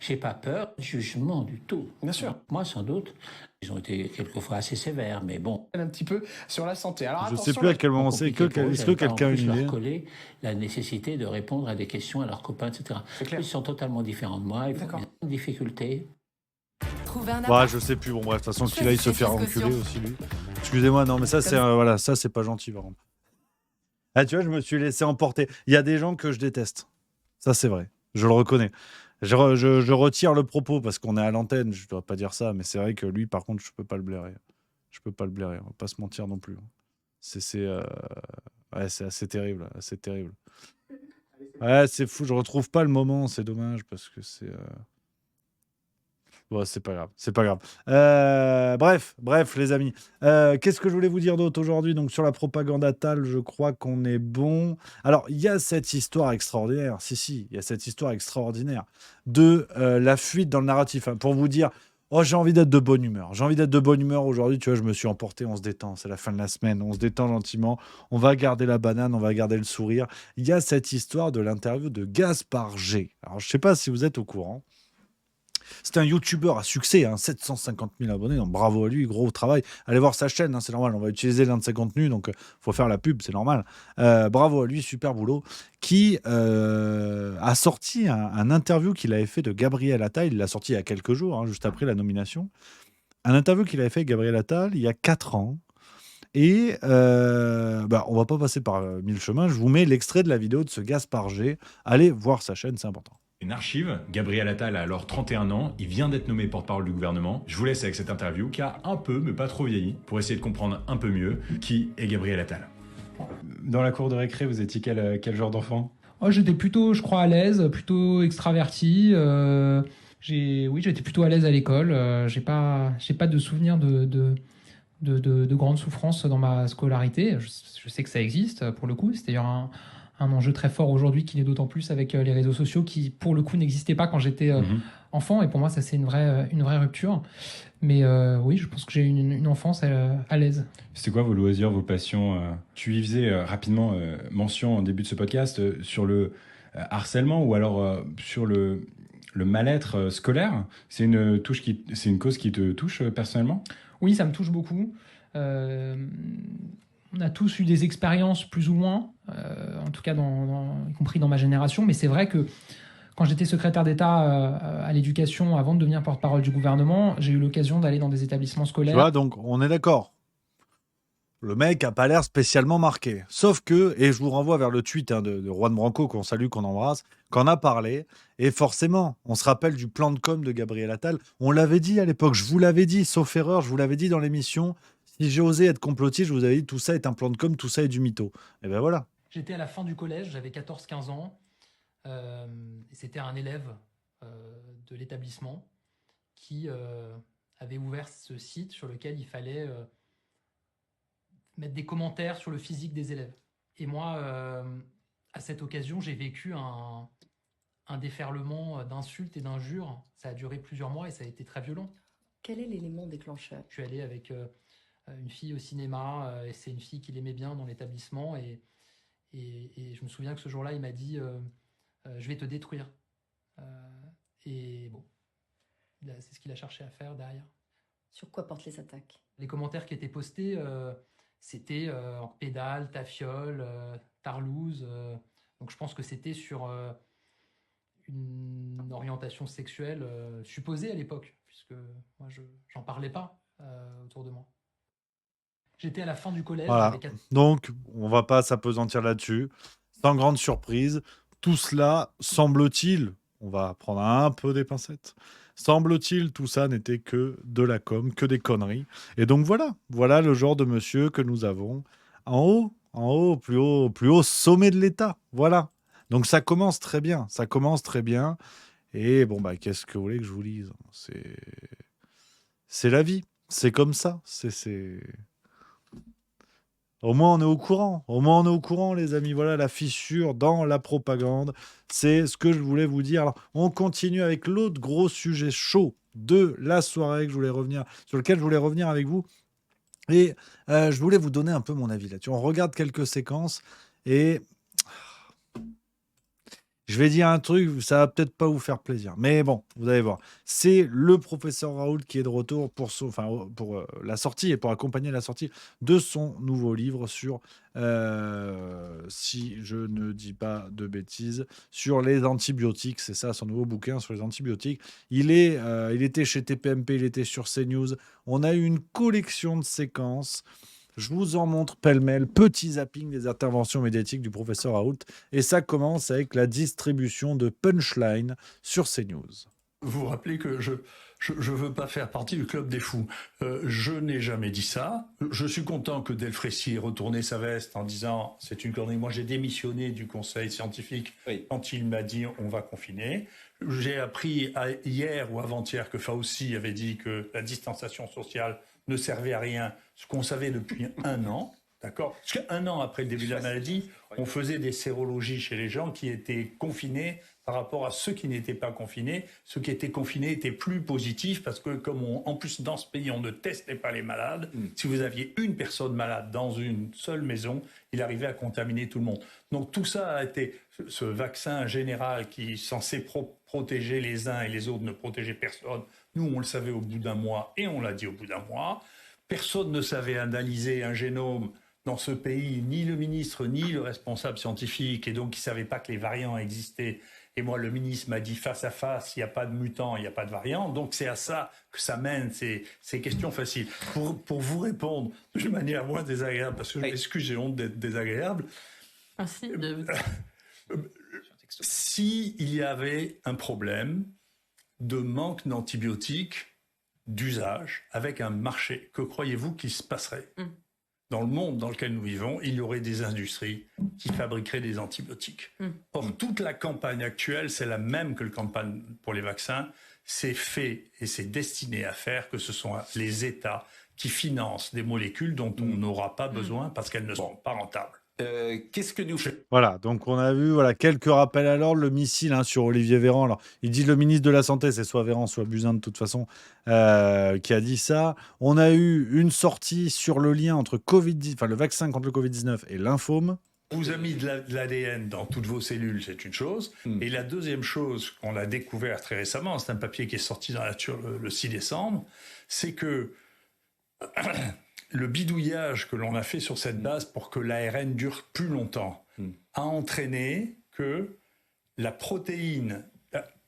[SPEAKER 6] J'ai pas peur, jugement du tout.
[SPEAKER 8] Bien sûr.
[SPEAKER 6] Moi, sans doute, ils ont été quelquefois assez sévères, mais bon.
[SPEAKER 8] Un petit peu sur la santé. Alors
[SPEAKER 2] Je
[SPEAKER 8] attention,
[SPEAKER 2] sais plus à quel moment c'est.
[SPEAKER 6] Compliqué pour eux,
[SPEAKER 2] Est-ce que
[SPEAKER 6] j'avais pas
[SPEAKER 2] quelqu'un a
[SPEAKER 6] en plus
[SPEAKER 2] une
[SPEAKER 6] leur
[SPEAKER 2] idée?
[SPEAKER 6] coller la nécessité de répondre à des questions à leurs copains, etc.
[SPEAKER 8] C'est clair.
[SPEAKER 6] Ils sont totalement différents de moi, ils font
[SPEAKER 8] D'accord.
[SPEAKER 6] une difficulté.
[SPEAKER 9] Trouver un
[SPEAKER 2] Ouais, je sais plus. Bon, bref, de toute façon, qu'il aille se faire enculer aussi, lui. Excusez-moi, non, mais ça, c'est voilà, ça, c'est pas gentil, par contre. Ah, tu vois, je me suis laissé emporter. Il y a des gens que je déteste. Ça, c'est vrai. Je le reconnais. Je retire le propos parce qu'on est à l'antenne. Je dois pas dire ça, mais c'est vrai que lui, par contre, je peux pas le blairer. Je peux pas le blairer. On va pas se mentir non plus. Ouais, c'est assez terrible, assez terrible. Ouais, c'est fou. Je retrouve pas le moment. C'est dommage parce que c'est. Bon, c'est pas grave, c'est pas grave. Bref, les amis. Qu'est-ce que je voulais vous dire d'autre aujourd'hui? Donc, sur la propagande Attal, je crois qu'on est bon. Alors, il y a cette histoire extraordinaire. Si, il y a cette histoire extraordinaire de la fuite dans le narratif. Hein, pour vous dire, oh, j'ai envie d'être de bonne humeur. J'ai envie d'être de bonne humeur aujourd'hui. Tu vois, je me suis emporté, on se détend. C'est la fin de la semaine. On se détend gentiment. On va garder la banane, on va garder le sourire. Il y a cette histoire de l'interview de Gaspard G. Alors, je sais pas si vous êtes au courant. C'est un youtubeur à succès, hein, 750 000 abonnés, donc bravo à lui, gros travail. Allez voir sa chaîne, hein, c'est normal, on va utiliser l'un de ses contenus, donc faut faire la pub, c'est normal. Bravo à lui, super boulot. Qui a sorti un interview qu'il avait fait de Gabriel Attal, il l'a sorti il y a quelques jours, hein, juste après la nomination. Un interview qu'il avait fait avec Gabriel Attal il y a 4 ans. Et on va pas passer par 1000 chemins, je vous mets l'extrait de la vidéo de ce Gaspard G. Allez voir sa chaîne, c'est important.
[SPEAKER 10] Une archive, Gabriel Attal a alors 31 ans, il vient d'être nommé porte-parole du gouvernement. Je vous laisse avec cette interview qui a un peu, mais pas trop vieilli, pour essayer de comprendre un peu mieux qui est Gabriel Attal. Dans la cour de récré, vous étiez quel genre d'enfant?
[SPEAKER 11] J'étais plutôt, je crois, à l'aise, plutôt extraverti. J'étais plutôt à l'aise à l'école. J'ai pas de souvenir de grandes souffrances dans ma scolarité. Je sais que ça existe, pour le coup. C'est d'ailleurs un enjeu très fort aujourd'hui, qui l'est d'autant plus avec les réseaux sociaux qui, pour le coup, n'existaient pas quand j'étais enfant. Et pour moi, ça, c'est une vraie rupture. Mais oui, je pense que j'ai eu une enfance à l'aise.
[SPEAKER 10] C'était quoi vos loisirs, vos passions Tu y faisais rapidement mention en début de ce podcast sur le harcèlement ou alors sur le mal-être scolaire. C'est une cause qui te touche personnellement?
[SPEAKER 11] Oui, ça me touche beaucoup. On a tous eu des expériences plus ou moins, en tout cas y compris dans ma génération, mais c'est vrai que quand j'étais secrétaire d'État à l'éducation, avant de devenir porte-parole du gouvernement, j'ai eu l'occasion d'aller dans des établissements
[SPEAKER 2] Tu
[SPEAKER 11] scolaires.
[SPEAKER 2] vois, donc on est d'accord. Le mec a pas l'air spécialement marqué. Sauf que, et je vous renvoie vers le tweet de Juan Branco, qu'on salue, qu'on embrasse, qu'en a parlé. Et forcément, on se rappelle du plan de com de Gabriel Attal. On l'avait dit à l'époque, je vous l'avais dit, sauf erreur, je vous l'avais dit dans l'émission. Si j'ai osé être complotiste, je vous avais dit tout ça est un plan de com, tout ça est du mytho. Et ben voilà.
[SPEAKER 11] J'étais à la fin du collège, j'avais 14-15 ans. Et c'était un élève de l'établissement qui avait ouvert ce site sur lequel il fallait mettre des commentaires sur le physique des élèves. Et moi, à cette occasion, j'ai vécu un déferlement d'insultes et d'injures. Ça a duré plusieurs mois et ça a été très violent.
[SPEAKER 9] Quel est l'élément déclencheur?
[SPEAKER 11] Je suis allé avec une fille au cinéma et c'est une fille qu'il aimait bien dans l'établissement. Et je me souviens que ce jour-là, il m'a dit je vais te détruire. Et bon, c'est ce qu'il a cherché à faire derrière.
[SPEAKER 9] Sur quoi portent les attaques?
[SPEAKER 11] Les commentaires qui étaient postés, c'était pédale, tafiole, tarlouse. Donc je pense que c'était sur une orientation sexuelle supposée à l'époque, puisque moi, j'en parlais pas autour de moi. J'étais à la fin du collège.
[SPEAKER 2] Voilà. Donc, on va pas s'apesantir là-dessus. Sans grande surprise, tout cela, semble-t-il, on va prendre un peu des pincettes, semble-t-il, tout ça n'était que de la com, que des conneries. Et donc voilà le genre de monsieur que nous avons en haut, plus haut sommet de l'État. Voilà. Donc ça commence très bien. Et bon, bah, qu'est-ce que vous voulez que je vous dise? C'est la vie. C'est comme ça. Au moins, on est au courant, les amis. Voilà la fissure dans la propagande. C'est ce que je voulais vous dire. Alors, on continue avec l'autre gros sujet chaud de la soirée sur lequel je voulais revenir avec vous. Et je voulais vous donner un peu mon avis là-dessus. On regarde quelques séquences et je vais dire un truc, ça va peut-être pas vous faire plaisir, mais bon, vous allez voir. C'est le professeur Raoult qui est de retour pour la sortie et pour accompagner la sortie de son nouveau livre sur, si je ne dis pas de bêtises, sur les antibiotiques. C'est ça, son nouveau bouquin sur les antibiotiques. Il était chez TPMP, il était sur CNews. On a eu une collection de séquences. Je vous en montre pêle-mêle, petit zapping des interventions médiatiques du professeur Raoult. Et ça commence avec la distribution de punchline sur CNews.
[SPEAKER 12] Vous vous rappelez que je veux pas faire partie du club des fous. Je n'ai jamais dit ça. Je suis content que Delfrécy ait retourné sa veste en disant c'est une connerie. Moi, j'ai démissionné du conseil scientifique quand il m'a dit on va confiner. J'ai appris hier ou avant-hier que Fauci avait dit que la distanciation sociale ne servait à rien, ce qu'on savait depuis 1 an, d'accord? Parce qu'1 an après le début de la maladie, on faisait des sérologies chez les gens qui étaient confinés par rapport à ceux qui n'étaient pas confinés. Ceux qui étaient confinés étaient plus positifs parce que comme en plus dans ce pays, on ne testait pas les malades. Si vous aviez une personne malade dans une seule maison, il arrivait à contaminer tout le monde. Donc tout ça a été, ce vaccin général qui est censé protéger les uns et les autres, ne protégeait personne. Nous, on le savait au bout d'1 mois et on l'a dit au bout d'1 mois. Personne ne savait analyser un génome dans ce pays, ni le ministre, ni le responsable scientifique, et donc ils ne savaient pas que les variants existaient. Et moi, le ministre m'a dit face à face, il n'y a pas de mutants, il n'y a pas de variants. Donc c'est à ça que ça mène ces questions faciles. Pour vous répondre de manière moins désagréable, parce que je m'excuse, j'ai honte d'être désagréable.
[SPEAKER 7] Merci.
[SPEAKER 12] S'il y avait un problème de manque d'antibiotiques d'usage avec un marché, que croyez-vous qu'il se passerait? Dans le monde dans lequel nous vivons, il y aurait des industries qui fabriqueraient des antibiotiques. Or, toute la campagne actuelle, c'est la même que la campagne pour les vaccins. C'est fait et c'est destiné à faire que ce sont les États qui financent des molécules dont on n'aura pas besoin parce qu'elles ne sont pas rentables.
[SPEAKER 13] Qu'est-ce que nous faisons?
[SPEAKER 2] Voilà, donc on a vu quelques rappels à l'ordre, le missile sur Olivier Véran. Alors, il dit le ministre de la Santé, c'est soit Véran, soit Buzyn de toute façon, qui a dit ça. On a eu une sortie sur le lien entre le vaccin contre le Covid-19 et lymphome.
[SPEAKER 12] On vous a mis de l'ADN dans toutes vos cellules, c'est une chose. Et la deuxième chose qu'on a découvert très récemment, c'est un papier qui est sorti dans la Nature le 6 décembre, c'est que le bidouillage que l'on a fait sur cette base pour que l'ARN dure plus longtemps a entraîné que la protéine,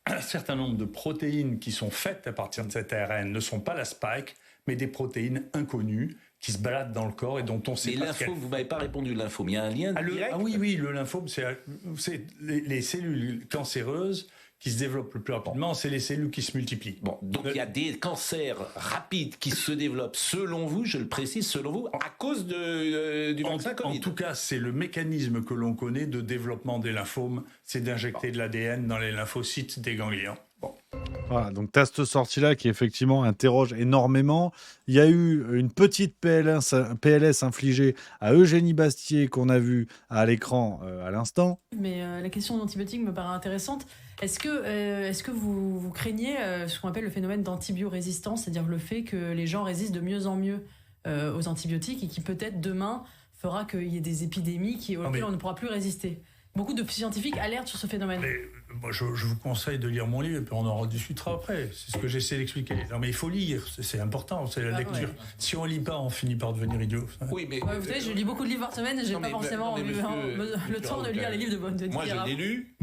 [SPEAKER 12] un certain nombre de protéines qui sont faites à partir de cet ARN ne sont pas la spike, mais des protéines inconnues qui se baladent dans le corps et dont on sait pas.
[SPEAKER 13] Lymphome, vous m'avez pas répondu, le lymphome. Il y a un lien direct.
[SPEAKER 12] Oui, le lymphome, c'est les cellules cancéreuses qui se développent le plus rapidement, c'est les cellules qui se multiplient.
[SPEAKER 13] Bon, donc il y a des cancers rapides qui se développent, selon vous, je le précise, selon vous, à cause du vaccin Covid.
[SPEAKER 12] En tout cas, c'est le mécanisme que l'on connaît de développement des lymphomes, c'est d'injecter de l'ADN dans les lymphocytes des ganglions.
[SPEAKER 2] Voilà, donc tu as cette sortie-là qui effectivement interroge énormément. Il y a eu une petite PLS infligée à Eugénie Bastier qu'on a vu à l'écran à l'instant.
[SPEAKER 7] Mais la question d'antibiotiques me paraît intéressante. Est-ce que vous craignez ce qu'on appelle le phénomène d'antibiorésistance, c'est-à-dire le fait que les gens résistent de mieux en mieux aux antibiotiques et qui peut-être demain fera qu'il y ait des épidémies auxquelles on ne pourra plus résister? Beaucoup de scientifiques alertent sur ce phénomène.
[SPEAKER 12] Moi, je vous conseille de lire mon livre et puis on en rediscutera après. C'est ce que j'essaie d'expliquer. Non, mais il faut lire, c'est important, c'est la lecture. Ouais. Si on lit pas, on finit par devenir idiot.
[SPEAKER 13] Oui, mais
[SPEAKER 7] vous savez, je lis beaucoup de livres par semaine et j'ai pas forcément le temps de lire les livres de
[SPEAKER 13] moi, je l'ai lu.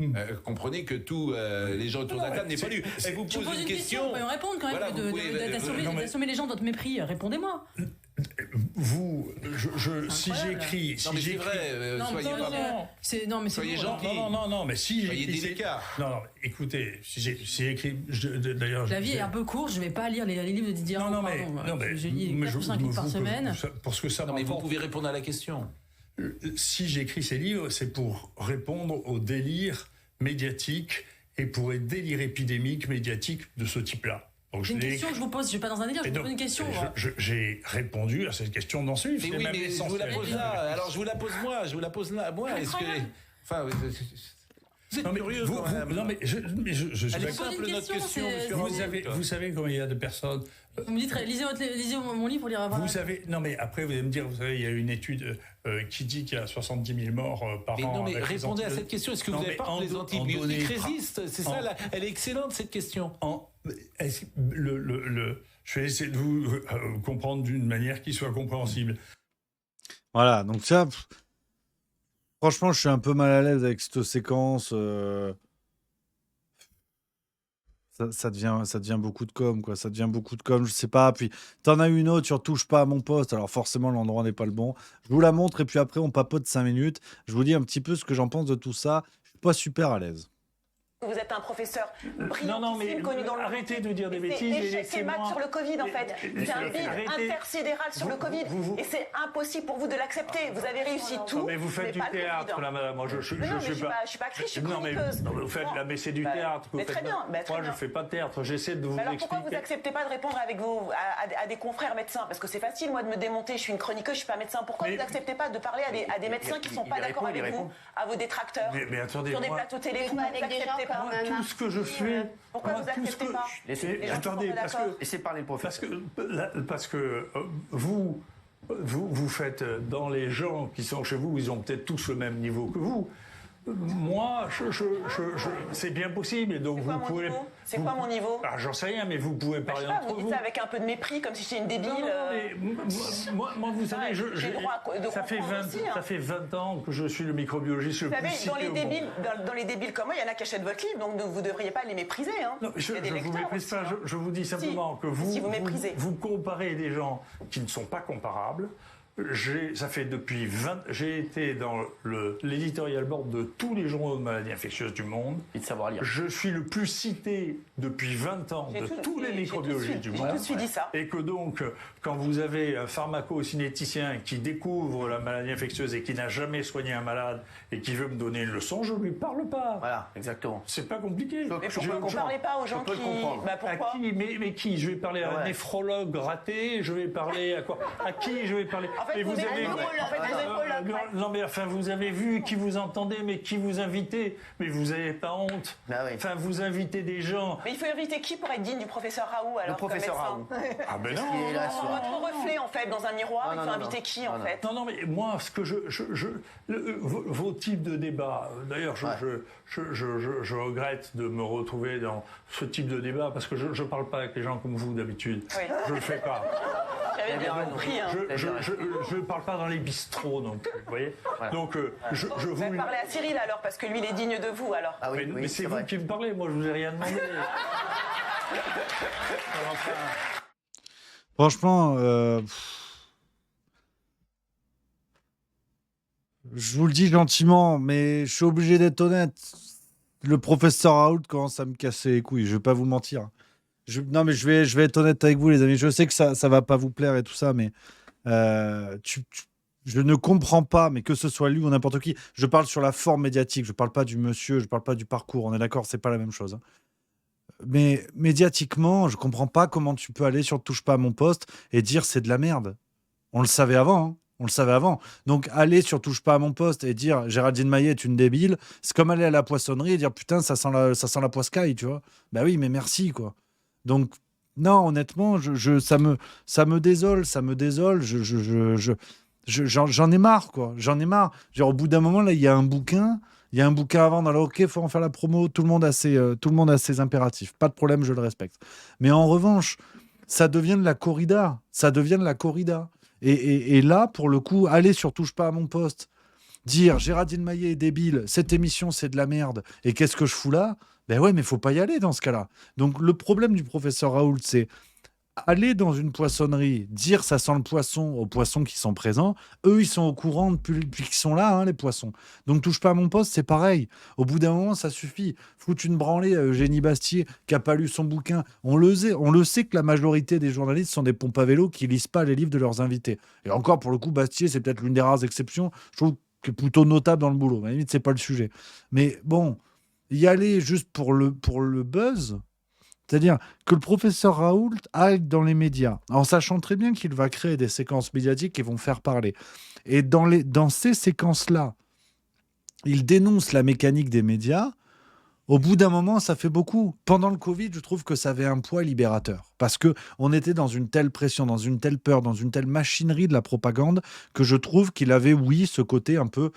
[SPEAKER 13] Comprenez que tous les gens autour de la table n'aient pas lu. Si vous posez une question,
[SPEAKER 7] on peut répondre quand même. D'assommer les gens de votre mépris. Répondez-moi.
[SPEAKER 12] Vous, si j'écris,
[SPEAKER 13] c'est vrai, soyez pas
[SPEAKER 7] non, mais
[SPEAKER 13] soyez gentil.
[SPEAKER 12] Non, mais si j'écris, non, écoutez, si j'écris, d'ailleurs,
[SPEAKER 7] la vie est un peu courte, je vais pas lire les livres de Didier Raoult. Non, mais je lis 4 ou 5 livres par semaine.
[SPEAKER 12] Parce que ça.
[SPEAKER 13] Non, mais vous pouvez répondre à la question.
[SPEAKER 12] Si j'écris ces livres, c'est pour répondre au délire médiatique et pour les délires épidémiques médiatiques de ce type-là.
[SPEAKER 7] C'est une question que je vous pose, je ne vais pas dans un délire, je vous pose une question.
[SPEAKER 12] J'ai répondu à cette question dans ce livre.
[SPEAKER 13] Mais oui, mais je vous la pose là. Alors je vous la pose moi, moi. Est-ce que... Enfin, vous êtes curieux quand même.
[SPEAKER 12] Non, mais je suis
[SPEAKER 13] Elle est simple, notre question,
[SPEAKER 12] vous savez combien il y a de personnes...
[SPEAKER 7] Vous me dites, lisez mon livre pour lire avant.
[SPEAKER 12] Vous savez, non mais après vous allez me dire, vous savez, il y a une étude qui dit qu'il y a 70 70 000 morts par an.
[SPEAKER 13] Non mais répondez à cette question, est-ce que vous n'avez pas que les antibiotiques résistent? C'est ça, elle est excellente cette question.
[SPEAKER 12] Je vais essayer de vous comprendre d'une manière qui soit compréhensible.
[SPEAKER 2] Voilà, donc ça, franchement, je suis un peu mal à l'aise avec cette séquence. Ça devient beaucoup de com, quoi. Ça devient beaucoup de com, je sais pas. Puis t'en as une autre sur touche pas à mon poste. Alors forcément, l'endroit n'est pas le bon. Je vous la montre et puis après, on papote 5 minutes. Je vous dis un petit peu ce que j'en pense de tout ça. Je suis pas super à l'aise.
[SPEAKER 14] Vous êtes un professeur brillant,
[SPEAKER 12] connu dans le... Arrêtez de dire des bêtises.
[SPEAKER 14] C'est maths sur le Covid, en fait. C'est un bide intersidéral sur le Covid. Et c'est impossible pour vous de l'accepter. Vous avez réussi tout.
[SPEAKER 12] Mais vous faites du théâtre, là, madame. Moi, je suis pas
[SPEAKER 14] actrice, je suis chroniqueuse.
[SPEAKER 12] Non, mais vous faites, là, mais c'est du théâtre.
[SPEAKER 14] Mais très bien.
[SPEAKER 12] Moi, je fais pas de théâtre. J'essaie de vous expliquer.
[SPEAKER 14] Alors, pourquoi vous acceptez pas de répondre avec à des confrères médecins? Parce que c'est facile, moi, de me démonter. Je suis une chroniqueuse, je suis pas médecin. Pourquoi vous acceptez pas de parler à des médecins qui sont pas d'accord avec vous, à vos détracteurs, sur des plateaux télé? Vous n'acceptez pas.
[SPEAKER 12] Tout ce que je fais.
[SPEAKER 14] Pourquoi vous acceptez pas?
[SPEAKER 12] Attendez, laissez parler le professeur. Parce que vous faites dans les gens qui sont chez vous, ils ont peut-être tous le même niveau que vous. Moi, c'est bien possible, et donc vous pouvez.
[SPEAKER 14] C'est quoi mon niveau?
[SPEAKER 12] Ah, j'en sais rien, mais vous pouvez parler entre vous.
[SPEAKER 14] Vous dites ça avec un peu de mépris, comme si j'étais une débile.
[SPEAKER 12] Moi, vous savez, ça fait 20 ans que je suis le microbiologiste le plus cité au monde.
[SPEAKER 14] Dans les débiles comme moi, il y en a qui achètent votre livre, donc vous ne devriez pas les mépriser. Hein.
[SPEAKER 12] Non, je ne vous méprise pas, je vous dis simplement que vous comparez des gens qui ne sont pas comparables. Ça fait depuis j'ai été dans l'éditorial board de tous les journaux de maladies infectieuses du monde.
[SPEAKER 13] Et de savoir lire.
[SPEAKER 12] Je suis le plus cité depuis 20 ans de tous les microbiologistes du monde.
[SPEAKER 14] J'ai tout de suite dit ça.
[SPEAKER 12] Et que donc, quand vous avez un pharmacocinéticien qui découvre la maladie infectieuse et qui n'a jamais soigné un malade et qui veut me donner une leçon, je ne lui parle pas.
[SPEAKER 13] Voilà, exactement.
[SPEAKER 12] C'est pas compliqué.
[SPEAKER 14] Mais pourquoi vous ne parlez pas aux gens qui...
[SPEAKER 12] Pourquoi ? Mais qui ? Je vais parler à un néphrologue raté, je vais parler à quoi ? À qui je vais parler ?
[SPEAKER 14] En fait,
[SPEAKER 12] Mais
[SPEAKER 14] vous
[SPEAKER 12] vous
[SPEAKER 14] êtes
[SPEAKER 12] avez
[SPEAKER 14] neurologue. En fait, vous êtes neurologue.
[SPEAKER 12] non, mais enfin, vous avez vu qui vous entendez, mais qui vous invitez. Mais vous n'avez pas honte. Enfin, vous invitez des gens.
[SPEAKER 14] Mais il faut inviter qui pour être digne du professeur Raoult alors comme
[SPEAKER 12] professeur
[SPEAKER 14] médecin
[SPEAKER 12] Ah ben non.
[SPEAKER 14] Votre reflet en fait dans un miroir, il faut inviter qui en fait?
[SPEAKER 12] Non, mais moi, ce que vos types de débats, d'ailleurs, je regrette de me retrouver dans ce type de débat parce que je ne parle pas avec les gens comme vous d'habitude.
[SPEAKER 14] Oui.
[SPEAKER 12] Je ne le fais pas.
[SPEAKER 14] J'avais bien compris. Hein.
[SPEAKER 12] Je ne parle pas dans les bistrots non plus, vous voyez. Donc, je
[SPEAKER 14] vous
[SPEAKER 12] vous...
[SPEAKER 14] allez parler à Cyril alors, parce que lui, il est digne de vous alors.
[SPEAKER 12] mais c'est vous qui me parlez, moi, je vous ai rien demandé.
[SPEAKER 2] Franchement, je vous le dis gentiment, mais je suis obligé d'être honnête. Le professeur Raoult commence à me casser les couilles, je vais pas vous mentir. Non, mais je vais être honnête avec vous, les amis. Je sais que ça va pas vous plaire et tout ça, mais je ne comprends pas, mais que ce soit lui ou n'importe qui, je parle sur la forme médiatique, je parle pas du monsieur, je parle pas du parcours, on est d'accord, c'est pas la même chose. Hein. Mais médiatiquement, je comprends pas comment tu peux aller sur Touche pas à mon poste et dire c'est de la merde. On le savait avant, hein. On le savait avant. Donc, aller sur Touche pas à mon poste et dire Géraldine Maillet est une débile, c'est comme aller à la poissonnerie et dire putain, ça sent la poiscaille, tu vois. Bah oui, mais merci, quoi. Donc, non, honnêtement, ça me désole, j'en ai marre, quoi. J'en ai marre. Genre, au bout d'un moment, là, il y a un bouquin à vendre. Alors, ok, il faut en faire la promo. Tout le monde a ses impératifs. Pas de problème, je le respecte. Mais en revanche, ça devient de la corrida. Et là, pour le coup, aller sur Touche pas à mon poste, dire Géraldine Maillet est débile, cette émission, c'est de la merde, et qu'est-ce que je fous là? Ben ouais, mais faut pas y aller dans ce cas-là. Donc, le problème du professeur Raoult, c'est aller dans une poissonnerie, dire ça sent le poisson aux poissons qui sont présents, eux, ils sont au courant depuis qu'ils sont là, hein, les poissons. Donc, Touche pas à mon poste, c'est pareil. Au bout d'un moment, ça suffit. Foutre une branlée à Eugénie Bastier, qui n'a pas lu son bouquin. On le sait que la majorité des journalistes sont des pompes à vélo qui lisent pas les livres de leurs invités. Et encore, pour le coup, Bastier, c'est peut-être l'une des rares exceptions. Je trouve que plutôt notable dans le boulot. À la limite, c'est pas le sujet. Mais bon, y aller juste pour le buzz... C'est-à-dire que le professeur Raoult aille dans les médias, en sachant très bien qu'il va créer des séquences médiatiques qui vont faire parler. Et dans ces séquences-là, il dénonce la mécanique des médias. Au bout d'un moment, ça fait beaucoup. Pendant le Covid, je trouve que ça avait un poids libérateur. Parce qu'on était dans une telle pression, dans une telle peur, dans une telle machinerie de la propagande, que je trouve qu'il avait, oui, ce côté un peu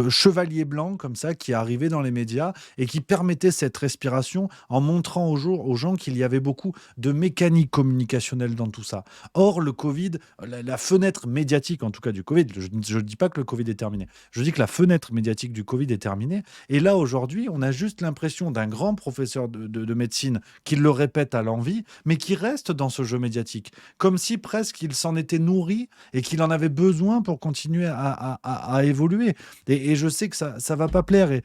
[SPEAKER 2] chevalier blanc, comme ça, qui arrivait dans les médias et qui permettait cette respiration en montrant aux gens qu'il y avait beaucoup de mécanique communicationnelle dans tout ça. Or, le Covid, la fenêtre médiatique, en tout cas du Covid, je ne dis pas que le Covid est terminé, je dis que la fenêtre médiatique du Covid est terminée. Et là, aujourd'hui, on a juste l'impression d'un grand professeur de médecine qui le répète à l'envi, mais qui reste dans ce jeu médiatique. Comme si presque il s'en était nourri et qu'il en avait besoin pour continuer à évoluer. Et je sais que ça ne va pas plaire. Et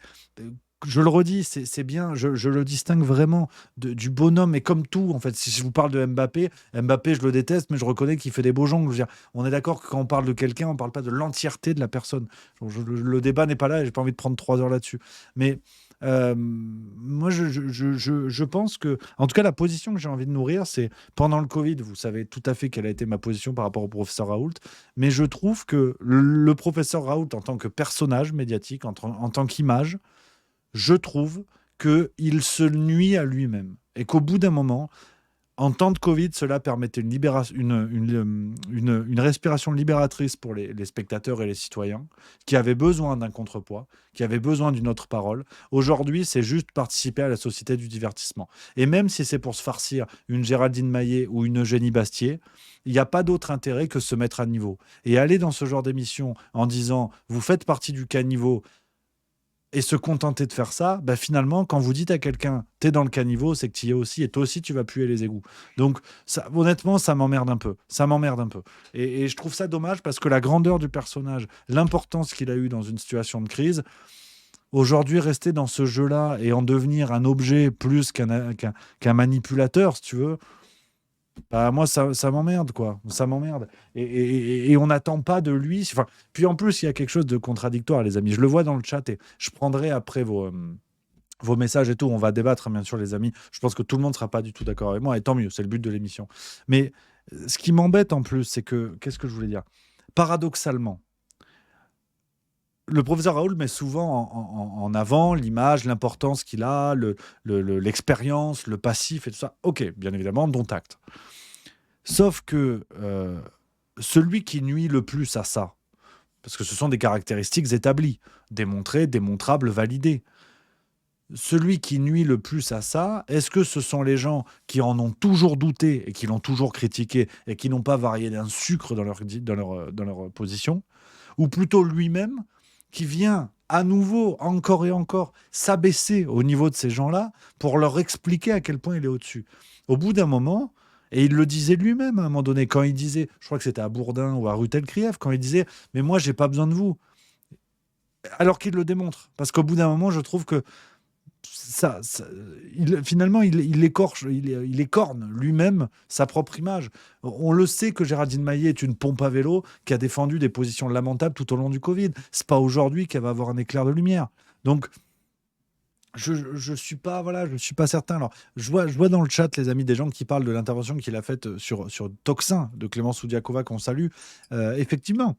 [SPEAKER 2] je le redis, c'est bien, je le distingue vraiment du bonhomme. Et comme tout, en fait, si je vous parle de Mbappé, je le déteste, mais je reconnais qu'il fait des beaux jongles. Je veux dire, on est d'accord que quand on parle de quelqu'un, on ne parle pas de l'entièreté de la personne. Le débat n'est pas là et j'ai pas envie de prendre 3 heures là-dessus. Mais moi, je pense que, en tout cas, la position que j'ai envie de nourrir, c'est pendant le Covid, vous savez tout à fait quelle a été ma position par rapport au professeur Raoult, mais je trouve que le professeur Raoult, en tant que personnage médiatique, en tant qu'image, je trouve qu'il se nuit à lui-même et qu'au bout d'un moment, en temps de Covid, cela permettait une respiration libératrice pour les spectateurs et les citoyens qui avaient besoin d'un contrepoids, qui avaient besoin d'une autre parole. Aujourd'hui, c'est juste participer à la société du divertissement. Et même si c'est pour se farcir une Géraldine Maillet ou une Eugénie Bastier, il n'y a pas d'autre intérêt que se mettre à niveau. Et aller dans ce genre d'émission en disant « vous faites partie du caniveau », et se contenter de faire ça, bah finalement, quand vous dites à quelqu'un « t'es dans le caniveau », c'est que tu y es aussi, et toi aussi, tu vas puer les égouts. Donc, ça, honnêtement, ça m'emmerde un peu. Et je trouve ça dommage parce que la grandeur du personnage, l'importance qu'il a eu dans une situation de crise, aujourd'hui, rester dans ce jeu-là et en devenir un objet plus qu'un manipulateur, si tu veux, bah moi ça m'emmerde, quoi. Ça m'emmerde. Et on n'attend pas de lui. Enfin, puis en plus, il y a quelque chose de contradictoire, les amis. Je le vois dans le chat et je prendrai après vos messages et tout. On va débattre, bien sûr, les amis. Je pense que tout le monde ne sera pas du tout d'accord avec moi. Et tant mieux, c'est le but de l'émission. Mais ce qui m'embête en plus, c'est que... Qu'est-ce que je voulais dire ? paradoxalement, le professeur Raoult met souvent en avant l'image, l'importance qu'il a, l'expérience, le passif et tout ça. Ok, bien évidemment, dont acte. Sauf que celui qui nuit le plus à ça, parce que ce sont des caractéristiques établies, démontrées, démontrables, validées. Celui qui nuit le plus à ça, est-ce que ce sont les gens qui en ont toujours douté et qui l'ont toujours critiqué et qui n'ont pas varié d'un sucre dans leur position, ou plutôt lui-même qui vient à nouveau, encore et encore, s'abaisser au niveau de ces gens-là pour leur expliquer à quel point il est au-dessus. Au bout d'un moment, et il le disait lui-même à un moment donné, quand il disait, je crois que c'était à Bourdin ou à Rutel-Krief, quand il disait « mais moi, j'ai pas besoin de vous », alors qu'il le démontre. Parce qu'au bout d'un moment, je trouve que finalement, il écorne lui-même sa propre image. On le sait que Géraldine Maillet est une pompe à vélo qui a défendu des positions lamentables tout au long du Covid. C'est pas aujourd'hui qu'elle va avoir un éclair de lumière. Donc, je suis pas certain. Alors, je vois dans le chat, les amis, des gens qui parlent de l'intervention qu'il a faite sur Toxin de Clémence Oudiakova, qu'on salue. Effectivement,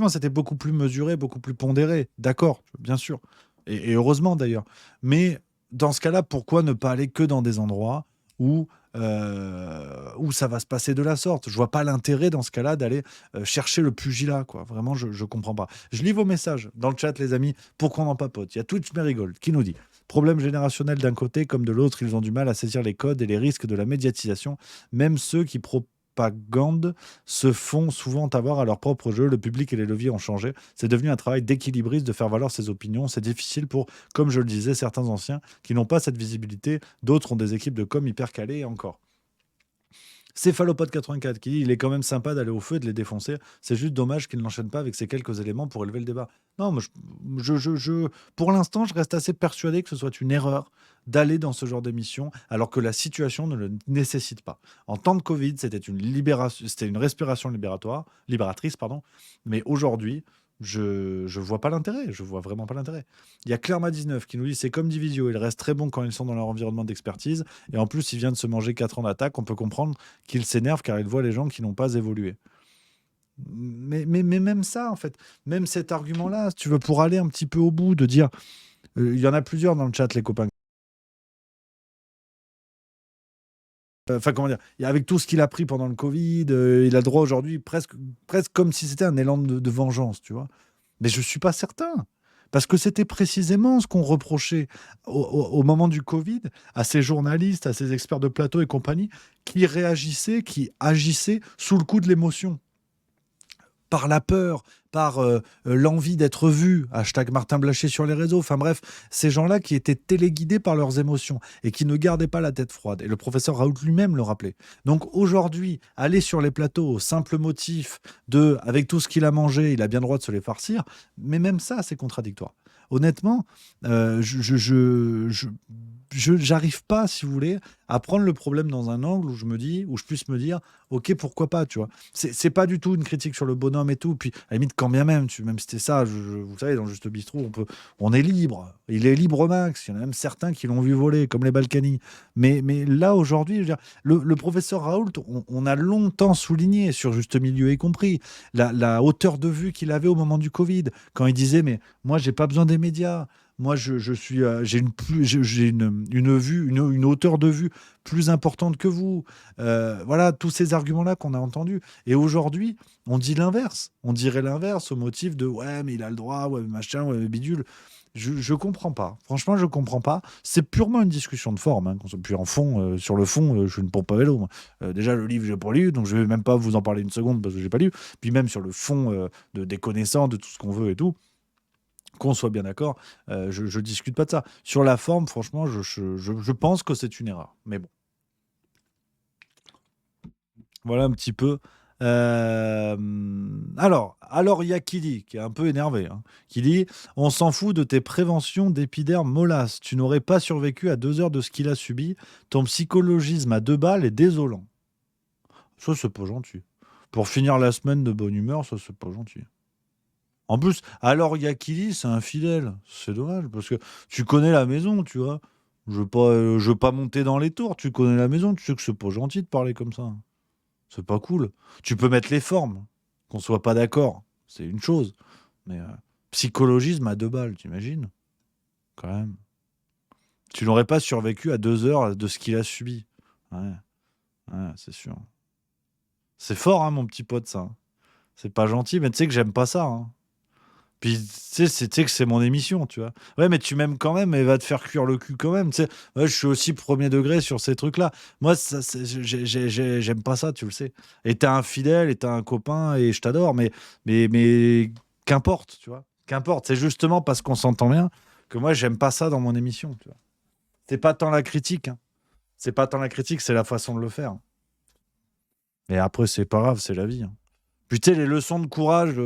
[SPEAKER 2] c'était beaucoup plus mesuré, beaucoup plus pondéré. D'accord, bien sûr. Et heureusement d'ailleurs. Mais dans ce cas-là, pourquoi ne pas aller que dans des endroits où ça va se passer de la sorte? Je vois pas l'intérêt dans ce cas-là d'aller chercher le pugilat, quoi. Vraiment, je comprends pas. Je lis vos messages dans le chat, les amis, pour qu'on en papote. Il y a Twitch Marigold qui nous dit: problème générationnel d'un côté comme de l'autre, ils ont du mal à saisir les codes et les risques de la médiatisation. Même ceux qui propagande se font souvent avoir à leur propre jeu. Le public et les leviers ont changé. C'est devenu un travail d'équilibriste de faire valoir ses opinions. C'est difficile pour, comme je le disais, certains anciens qui n'ont pas cette visibilité. D'autres ont des équipes de com hyper calées et encore. Céphalopode84 qui dit: il est quand même sympa d'aller au feu et de les défoncer. C'est juste dommage qu'il n'enchaîne pas avec ces quelques éléments pour élever le débat. Non, mais pour l'instant, je reste assez persuadé que ce soit une erreur d'aller dans ce genre d'émission alors que la situation ne le nécessite pas. En temps de Covid, c'était une respiration libératrice, pardon. Mais aujourd'hui, je vois pas l'intérêt. Je vois vraiment pas l'intérêt. Il y a Clairma19 qui nous dit: c'est comme Divisio, ils restent très bons quand ils sont dans leur environnement d'expertise. Et en plus, il vient de se manger 4 ans d'attaque. On peut comprendre qu'il s'énerve car il voit les gens qui n'ont pas évolué. Mais même ça, en fait, même cet argument-là, si tu veux, pour aller un petit peu au bout, de dire, il y en a plusieurs dans le chat, les copains. Enfin, comment dire, avec tout ce qu'il a pris pendant le Covid, il a le droit aujourd'hui, presque comme si c'était un élan de vengeance, tu vois. Mais je ne suis pas certain. Parce que c'était précisément ce qu'on reprochait au moment du Covid à ces journalistes, à ces experts de plateau et compagnie, qui réagissaient, qui agissaient sous le coup de l'émotion. Par la peur, par l'envie d'être vu, hashtag Martin Blacher sur les réseaux, enfin bref, ces gens-là qui étaient téléguidés par leurs émotions et qui ne gardaient pas la tête froide. Et le professeur Raoult lui-même le rappelait. Donc aujourd'hui, aller sur les plateaux au simple motif de, avec tout ce qu'il a mangé, il a bien le droit de se les farcir, mais même ça, c'est contradictoire. Honnêtement, j'arrive pas, si vous voulez, à prendre le problème dans un angle où je puisse me dire, ok, pourquoi pas, tu vois. C'est pas du tout une critique sur le bonhomme et tout. Puis, à la limite, quand bien même, même si c'était ça, vous savez, dans Juste Bistrot, on est libre. Il est libre au max. Il y en a même certains qui l'ont vu voler, comme les Balkany. Mais là, aujourd'hui, je veux dire, le professeur Raoult, on a longtemps souligné, sur Juste Milieu y compris, la hauteur de vue qu'il avait au moment du Covid, quand il disait, mais moi, j'ai pas besoin des médias. Moi, j'ai une hauteur de vue plus importante que vous. Voilà, tous ces arguments-là qu'on a entendus. Et aujourd'hui, on dit l'inverse. On dirait l'inverse au motif de ouais, mais il a le droit, ouais, mais machin, ouais, mais bidule. Je comprends pas. Franchement, je comprends pas. C'est purement une discussion de forme. Hein. Puis en fond, sur le fond, je suis une pompe à vélo. Déjà, le livre, j'ai pas lu, donc je vais même pas vous en parler une seconde parce que j'ai pas lu. Puis même sur le fond des connaissances, de tout ce qu'on veut et tout. Qu'on soit bien d'accord, je discute pas de ça. Sur la forme, franchement, je pense que c'est une erreur. Mais bon. Voilà un petit peu. Alors, il y a Kili, qui est un peu énervé, hein, qui dit: on s'en fout de tes préventions d'épiderme mollasse. Tu n'aurais pas survécu à 2 heures de ce qu'il a subi. Ton psychologisme à 2 balles est désolant. Ça, c'est pas gentil. Pour finir la semaine de bonne humeur, ça, c'est pas gentil. En plus, alors Yakili, c'est infidèle. C'est dommage, parce que tu connais la maison, tu vois. Je veux pas monter dans les tours. Tu connais la maison, tu sais que c'est pas gentil de parler comme ça. C'est pas cool. Tu peux mettre les formes. Qu'on soit pas d'accord, c'est une chose. Mais psychologisme à 2 balles, t'imagines? Quand même. Tu n'aurais pas survécu à 2 heures de ce qu'il a subi. Ouais, c'est sûr. C'est fort, hein, mon petit pote, ça. C'est pas gentil, mais tu sais que j'aime pas ça. Hein. Puis, tu sais que c'est mon émission, tu vois. Ouais, mais tu m'aimes quand même et va te faire cuire le cul quand même. Tu sais, moi, je suis aussi premier degré sur ces trucs-là. Moi, j'aime pas ça, tu le sais. Et t'es un fidèle, et t'es un copain, et je t'adore, mais qu'importe, tu vois. Qu'importe. C'est justement parce qu'on s'entend bien que moi, j'aime pas ça dans mon émission, tu vois. C'est pas tant la critique, hein. C'est pas tant la critique, c'est la façon de le faire. Et après, c'est pas grave, c'est la vie. Hein. Puis, tu sais, les leçons de courage.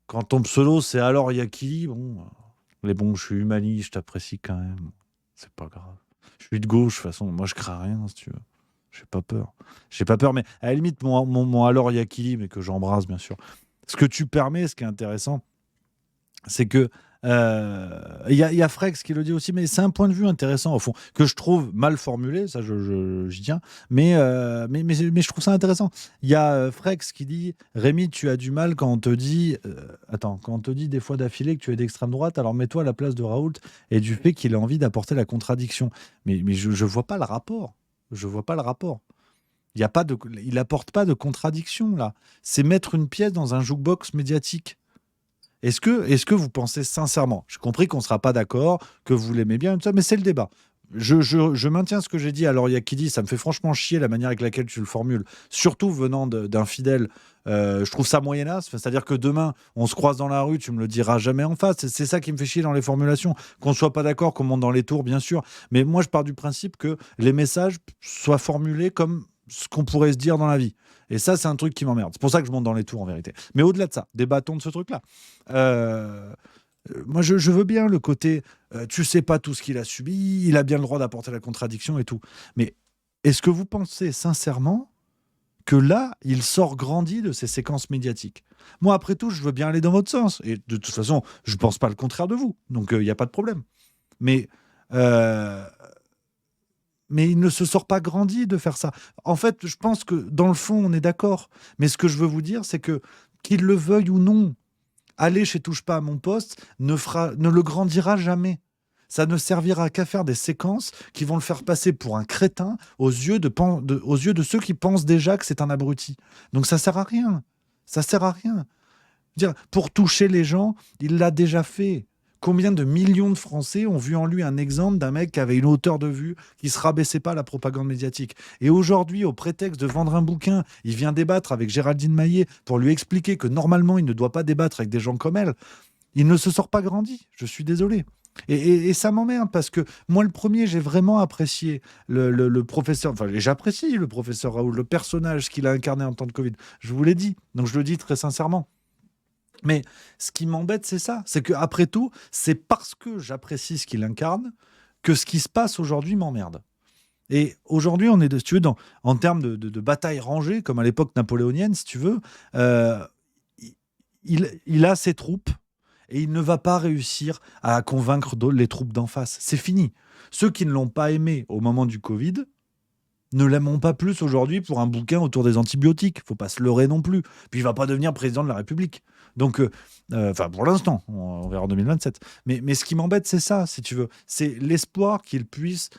[SPEAKER 2] Quand ton pseudo, c'est alors Yakili, bon, je suis humaniste, je t'apprécie quand même. C'est pas grave. Je suis de gauche, de toute façon. Moi, je crains rien, si tu veux. J'ai pas peur. J'ai pas peur, mais à la limite, mon alors Yakili, mais que j'embrasse, bien sûr. Ce que tu permets, ce qui est intéressant, c'est que il y a Frex qui le dit aussi, mais c'est un point de vue intéressant au fond que je trouve mal formulé, ça j'y tiens, mais je trouve ça intéressant. Il y a Frex qui dit Rémi, tu as du mal quand on te dit quand on te dit des fois d'affilée que tu es d'extrême droite, alors mets-toi à la place de Raoult et du fait qu'il a envie d'apporter la contradiction. Mais je vois pas le rapport. Je vois pas le rapport. Il apporte pas de contradiction là. C'est mettre une pièce dans un jukebox médiatique. Est-ce que vous pensez sincèrement, j'ai compris qu'on ne sera pas d'accord, que vous l'aimez bien, tout ça, mais c'est le débat. Je maintiens ce que j'ai dit à Laurier qui dit, ça me fait franchement chier la manière avec laquelle tu le formules, surtout venant d'un fidèle. Je trouve ça moyenasse, c'est-à-dire que demain, on se croise dans la rue, tu me le diras jamais en face. C'est ça qui me fait chier dans les formulations. Qu'on ne soit pas d'accord, qu'on monte dans les tours, bien sûr. Mais moi, je pars du principe que les messages soient formulés comme ce qu'on pourrait se dire dans la vie. Et ça, c'est un truc qui m'emmerde. C'est pour ça que je monte dans les tours, en vérité. Mais au-delà de ça, débattons de ce truc-là. Moi, je veux bien le côté tu sais pas tout ce qu'il a subi, il a bien le droit d'apporter la contradiction et tout. Mais est-ce que vous pensez sincèrement que là, il sort grandi de ces séquences médiatiques? Moi, après tout, je veux bien aller dans votre sens. Et de toute façon, je ne pense pas le contraire de vous. Donc, il n'y a pas de problème. Mais il ne se sort pas grandi de faire ça. En fait, je pense que dans le fond, on est d'accord. Mais ce que je veux vous dire, c'est que, qu'il le veuille ou non, aller chez Touche pas à mon poste ne le grandira jamais. Ça ne servira qu'à faire des séquences qui vont le faire passer pour un crétin aux yeux de ceux qui pensent déjà que c'est un abruti. Donc ça sert à rien. Ça sert à rien. Pour toucher les gens, il l'a déjà fait. Combien de millions de Français ont vu en lui un exemple d'un mec qui avait une hauteur de vue, qui ne se rabaissait pas à la propagande médiatique. Et aujourd'hui, au prétexte de vendre un bouquin, il vient débattre avec Géraldine Maillet pour lui expliquer que normalement, il ne doit pas débattre avec des gens comme elle. Il ne se sort pas grandi, je suis désolé. Et ça m'emmerde parce que moi, le premier, j'ai vraiment apprécié le professeur, enfin, j'apprécie le professeur Raoult, le personnage qu'il a incarné en temps de Covid. Je vous l'ai dit, donc je le dis très sincèrement. Mais ce qui m'embête, c'est ça. C'est qu'après tout, c'est parce que j'apprécie ce qu'il incarne que ce qui se passe aujourd'hui m'emmerde. Et aujourd'hui, on est, si tu veux, en termes de bataille rangée, comme à l'époque napoléonienne, si tu veux, il a ses troupes et il ne va pas réussir à convaincre les troupes d'en face. C'est fini. Ceux qui ne l'ont pas aimé au moment du Covid ne l'aimons pas plus aujourd'hui pour un bouquin autour des antibiotiques. Faut pas se leurrer non plus. Puis il va pas devenir président de la République. Donc, pour l'instant, on verra en 2027. Mais ce qui m'embête, c'est ça, si tu veux. C'est l'espoir qu'il puisse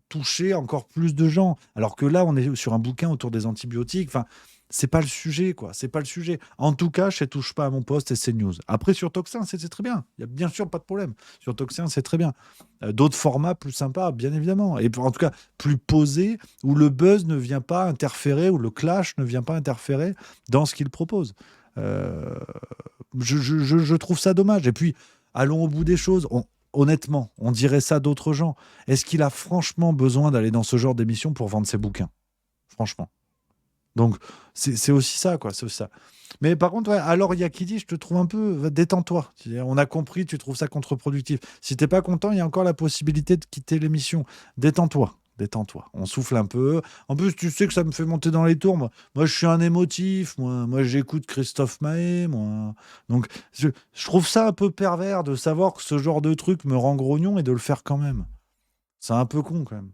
[SPEAKER 2] toucher encore plus de gens. Alors que là, on est sur un bouquin autour des antibiotiques. Enfin, c'est pas le sujet, quoi. C'est pas le sujet. En tout cas, je ne touche pas à mon poste et CNews. Après, sur Toxin, c'est très bien. Il y a bien sûr pas de problème. Sur Toxin, c'est très bien. D'autres formats plus sympas, bien évidemment. Et en tout cas, plus posés, où le buzz ne vient pas interférer, où le clash ne vient pas interférer dans ce qu'il propose. Je trouve ça dommage. Et puis, allons au bout des choses. Honnêtement, on dirait ça d'autres gens. Est-ce qu'il a franchement besoin d'aller dans ce genre d'émission pour vendre ses bouquins? Franchement. Donc, c'est aussi ça, quoi. C'est aussi ça. Mais par contre, ouais, alors il y a qui dit, je te trouve un peu... Détends-toi. On a compris, tu trouves ça contre-productif. Si t'es pas content, il y a encore la possibilité de quitter l'émission. Détends-toi. Détends-toi. On souffle un peu. En plus, tu sais que ça me fait monter dans les tours. Moi je suis un émotif. Moi j'écoute Christophe Mahé. Donc, je trouve ça un peu pervers de savoir que ce genre de truc me rend grognon et de le faire quand même. C'est un peu con, quand même.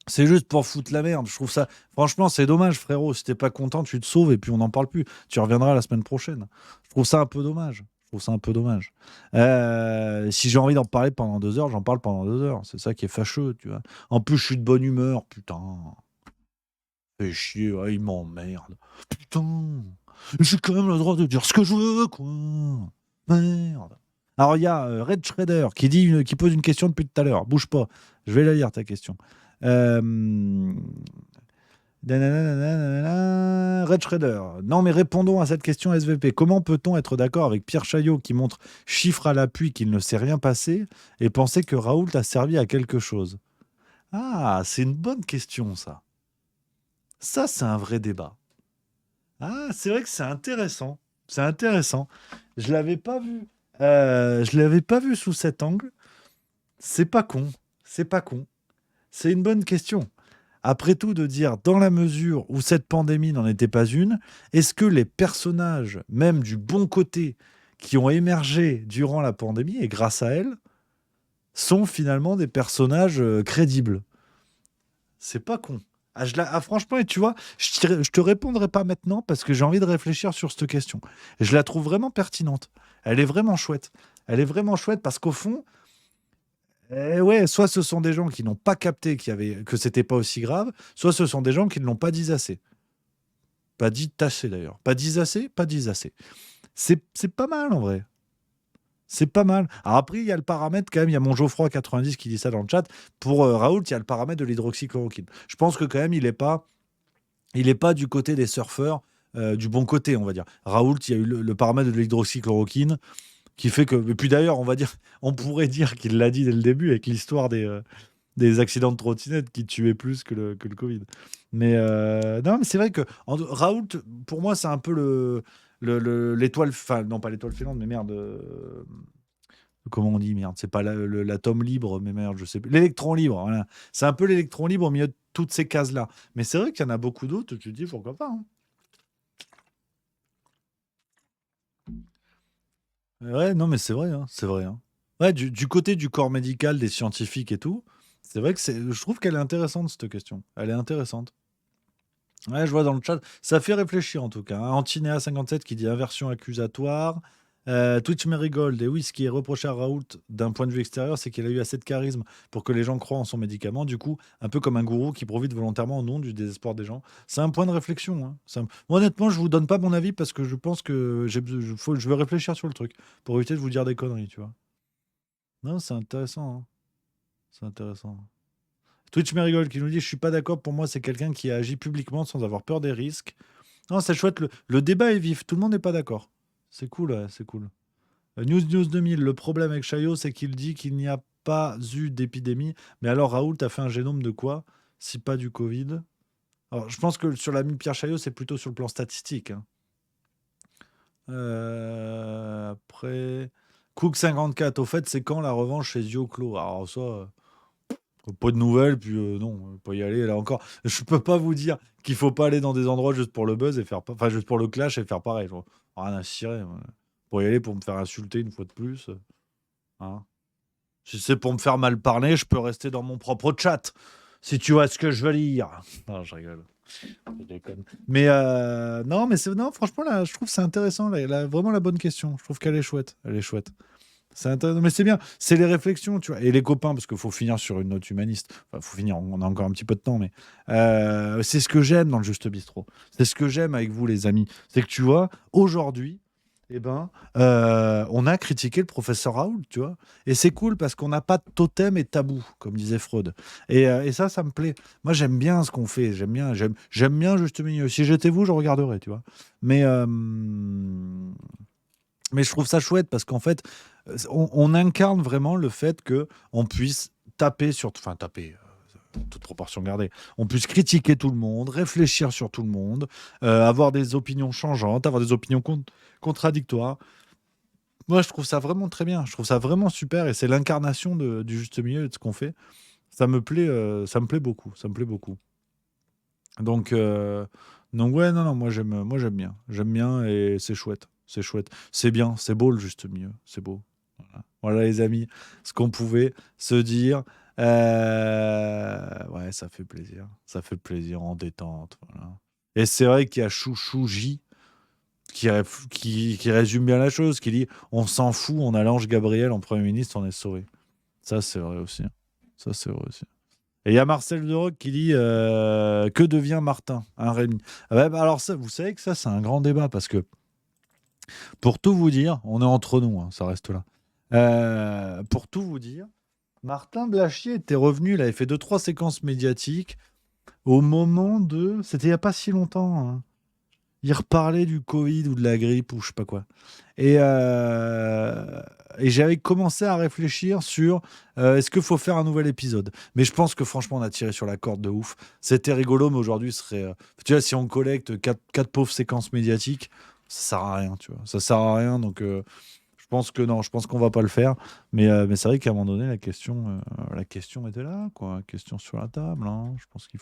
[SPEAKER 2] C'est juste pour foutre la merde. Je trouve ça. Franchement, c'est dommage, frérot. Si t'es pas content, tu te sauves et puis on n'en parle plus. Tu reviendras la semaine prochaine. Je trouve ça un peu dommage. Je trouve ça un peu dommage. Si j'ai envie d'en parler pendant 2 heures, j'en parle pendant 2 heures. C'est ça qui est fâcheux, tu vois. En plus, je suis de bonne humeur, putain. Fais chier, ouais, il m'emmerde. Putain. J'ai quand même le droit de dire ce que je veux, quoi. Merde. Alors, il y a Red Shredder qui pose une question depuis tout à l'heure. Bouge pas. Je vais la lire, ta question. Red Shredder. Non, mais répondons à cette question SVP. Comment peut-on être d'accord avec Pierre Chaillot qui montre chiffres à l'appui qu'il ne s'est rien passé et penser que Raoult a servi à quelque chose? Ah, c'est une bonne question, ça. Ça, c'est un vrai débat. Ah, c'est vrai que c'est intéressant. C'est intéressant. Je l'avais pas vu. Je l'avais pas vu sous cet angle. C'est pas con. C'est pas con. C'est une bonne question. Après tout, de dire, dans la mesure où cette pandémie n'en était pas une, est-ce que les personnages, même du bon côté, qui ont émergé durant la pandémie et grâce à elle, sont finalement des personnages crédibles? C'est pas con. Franchement, et tu vois, je te répondrai pas maintenant parce que j'ai envie de réfléchir sur cette question. Et je la trouve vraiment pertinente. Elle est vraiment chouette. Elle est vraiment chouette parce qu'au fond, ouais, soit ce sont des gens qui n'ont pas capté que c'était pas aussi grave, soit ce sont des gens qui ne l'ont pas dit assez. Pas dit assez d'ailleurs. Pas dit assez, pas dit assez. C'est pas mal en vrai. C'est pas mal. Alors après, il y a le paramètre quand même, il y a mon Geoffroy90 qui dit ça dans le chat. Pour Raoult, il y a le paramètre de l'hydroxychloroquine. Je pense que quand même, il est pas du côté des surfeurs, du bon côté, on va dire. Raoult, il y a eu le paramètre de l'hydroxychloroquine qui fait que... Et puis d'ailleurs, on pourrait dire qu'il l'a dit dès le début avec l'histoire des accidents de trottinette qui tuaient plus que le Covid. Mais non, mais c'est vrai que Raoult, pour moi, c'est un peu l'étoile... Enfin, non, pas l'étoile filante, mais merde... comment on dit, merde, c'est pas l'atome libre, mais merde, je sais plus. L'électron libre, voilà. C'est un peu l'électron libre au milieu de toutes ces cases-là. Mais c'est vrai qu'il y en a beaucoup d'autres, tu te dis, pourquoi pas, hein. Ouais, non, mais c'est vrai, hein, c'est vrai, hein. Ouais, du côté du corps médical, des scientifiques et tout, c'est vrai que je trouve qu'elle est intéressante, cette question. Elle est intéressante. Ouais, je vois dans le chat. Ça fait réfléchir, en tout cas, hein. Antinéa57 qui dit inversion accusatoire. Twitch Marigold, et oui, ce qui est reproché à Raoult d'un point de vue extérieur, c'est qu'il a eu assez de charisme pour que les gens croient en son médicament. Du coup, un peu comme un gourou qui profite volontairement au nom du désespoir des gens. C'est un point de réflexion, hein. Moi, honnêtement, je vous donne pas mon avis parce que je pense que je veux réfléchir sur le truc pour éviter de vous dire des conneries, tu vois. Non, c'est intéressant, hein. C'est intéressant. Twitch Marigold qui nous dit: je suis pas d'accord, pour moi, c'est quelqu'un qui a agi publiquement sans avoir peur des risques. Non, c'est chouette. Le débat est vif. Tout le monde n'est pas d'accord. C'est cool, ouais, c'est cool. News 2000, le problème avec Chaillot, c'est qu'il dit qu'il n'y a pas eu d'épidémie. Mais alors, Raoult a fait un génome de quoi? Si pas du Covid. Alors, je pense que sur l'ami Pierre Chaillot, c'est plutôt sur le plan statistique, hein. Après, Cook54, au fait, c'est quand la revanche chez Zioclo? Alors, ça, pas de nouvelles, puis non, pas y aller. Là encore, je peux pas vous dire qu'il faut pas aller dans des endroits juste pour le buzz et enfin, juste pour le clash et faire pareil. Genre, rien à cirer. Moi. Pour y aller, pour me faire insulter une fois de plus. Hein. Si c'est pour me faire mal parler, je peux rester dans mon propre chat. Si tu vois ce que je veux dire. Non, je rigole. Je déconne. Mais non, non, franchement, là, je trouve que c'est intéressant. Là, elle a vraiment la bonne question. Je trouve qu'elle est chouette. Elle est chouette. C'est intéressant, mais c'est bien. C'est les réflexions, tu vois. Et les copains, parce qu'il faut finir sur une note humaniste. Enfin, faut finir, on a encore un petit peu de temps, mais c'est ce que j'aime dans le Juste Bistrot. C'est ce que j'aime avec vous, les amis. C'est que, tu vois, aujourd'hui, eh ben, on a critiqué le professeur Raoult, tu vois. Et c'est cool parce qu'on n'a pas de totem et tabou, comme disait Freud. Et ça me plaît. Moi, j'aime bien ce qu'on fait. J'aime bien Juste Milieu. Si j'étais vous, je regarderais, tu vois. Mais je trouve ça chouette parce qu'en fait, on incarne vraiment le fait qu'on puisse taper, toute proportion gardée, on puisse critiquer tout le monde, réfléchir sur tout le monde, avoir des opinions changeantes, avoir des opinions contradictoires. Moi, je trouve ça vraiment très bien. Je trouve ça vraiment super et c'est l'incarnation du juste milieu et de ce qu'on fait. Ça me plaît beaucoup. Ça me plaît beaucoup. Donc ouais, non, moi j'aime bien. J'aime bien et c'est chouette. C'est chouette. C'est bien. C'est beau le juste milieu. C'est beau. Voilà, les amis, ce qu'on pouvait se dire. Ouais, ça fait plaisir. Ça fait plaisir en détente. Voilà. Et c'est vrai qu'il y a Chouchou J qui résume bien la chose, qui dit on s'en fout, on a l'ange Gabriel en Premier ministre, on est sauvé. Ça, c'est vrai aussi. Ça, c'est vrai aussi. Et il y a Marcel de Rock qui dit que devient Martin, hein, Rémi. Ah ouais, bah alors, ça, vous savez que ça, c'est un grand débat parce que, pour tout vous dire, on est entre nous, hein, ça reste là. Pour tout vous dire, Martin Blachier était revenu, il avait fait 2-3 séquences médiatiques au moment de. C'était il n'y a pas si longtemps. Hein. Il reparlait du Covid ou de la grippe ou je sais pas quoi. Et j'avais commencé à réfléchir sur est-ce qu'il faut faire un nouvel épisode. Mais je pense que franchement, on a tiré sur la corde de ouf. C'était rigolo, mais aujourd'hui, ce serait. Tu vois, si on collecte 4 pauvres séquences médiatiques, ça sert à rien, tu vois. Ça sert à rien, donc. Je pense que non, je pense qu'on va pas le faire. Mais c'est vrai qu'à un moment donné, la question était là, quoi. Question sur la table. Hein. Je pense qu'il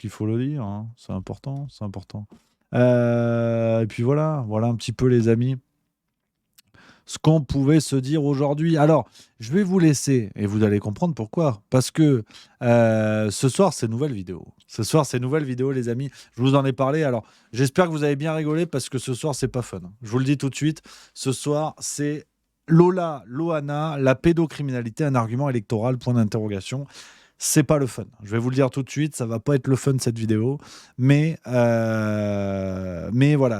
[SPEAKER 2] faut le dire. Hein. C'est important, c'est important. Et puis voilà un petit peu les amis, ce qu'on pouvait se dire aujourd'hui. Alors, je vais vous laisser et vous allez comprendre pourquoi. Parce que ce soir, c'est nouvelle vidéo. Ce soir, c'est nouvelle vidéo, les amis. Je vous en ai parlé. Alors, j'espère que vous avez bien rigolé parce que ce soir, c'est pas fun. Je vous le dis tout de suite. Ce soir, c'est Loana, la pédocriminalité, un argument électoral, point d'interrogation. C'est pas le fun. Je vais vous le dire tout de suite, ça va pas être le fun cette vidéo, mais voilà,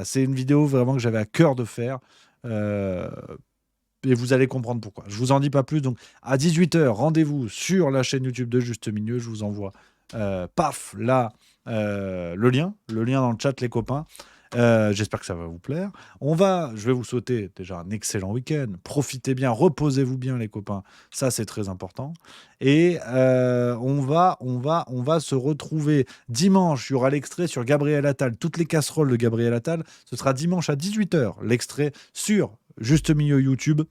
[SPEAKER 2] c'est une vidéo vraiment que j'avais à cœur de faire. Et vous allez comprendre pourquoi. Je vous en dis pas plus. Donc à 18h, rendez-vous sur la chaîne YouTube de Juste Milieu. Je vous envoie paf là le lien dans le chat, les copains. J'espère que ça va vous plaire. Je vais vous souhaiter déjà un excellent week-end. Profitez bien, reposez-vous bien, les copains. Ça, c'est très important. Et on va se retrouver dimanche. Il y aura l'extrait sur Gabriel Attal. Toutes les casseroles de Gabriel Attal. Ce sera dimanche à 18h. L'extrait sur Juste Milieu YouTube.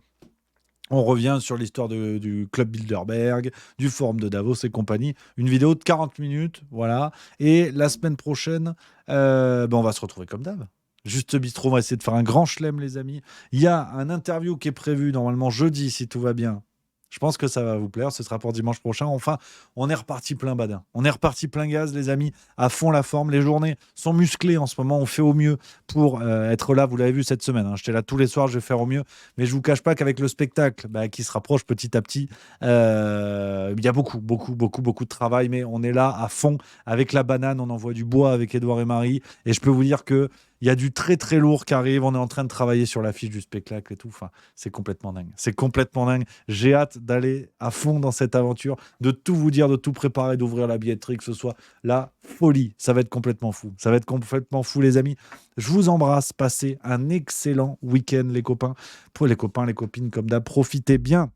[SPEAKER 2] On revient sur l'histoire du Club Bilderberg, du Forum de Davos et compagnie. Une vidéo de 40 minutes, voilà. Et la semaine prochaine, on va se retrouver comme d'hab. Juste Bistrot, on va essayer de faire un grand chelem, les amis. Il y a un interview qui est prévu normalement jeudi, si tout va bien. Je pense que ça va vous plaire. Ce sera pour dimanche prochain. Enfin, on est reparti plein badin. On est reparti plein gaz, les amis. À fond la forme. Les journées sont musclées en ce moment. On fait au mieux pour être là. Vous l'avez vu cette semaine. Hein. J'étais là tous les soirs. Je vais faire au mieux. Mais je vous cache pas qu'avec le spectacle qui se rapproche petit à petit, il y a beaucoup de travail. Mais on est là à fond. Avec la banane, on envoie du bois avec Édouard et Marie. Et je peux vous dire que il y a du très très lourd qui arrive. On est en train de travailler sur l'affiche du spectacle et tout. Enfin, c'est complètement dingue. C'est complètement dingue. J'ai hâte d'aller à fond dans cette aventure, de tout vous dire, de tout préparer, d'ouvrir la billetterie, que ce soit la folie. Ça va être complètement fou. Ça va être complètement fou, les amis. Je vous embrasse. Passez un excellent week-end, les copains. Pour les copains, les copines, comme d'hab, profitez bien.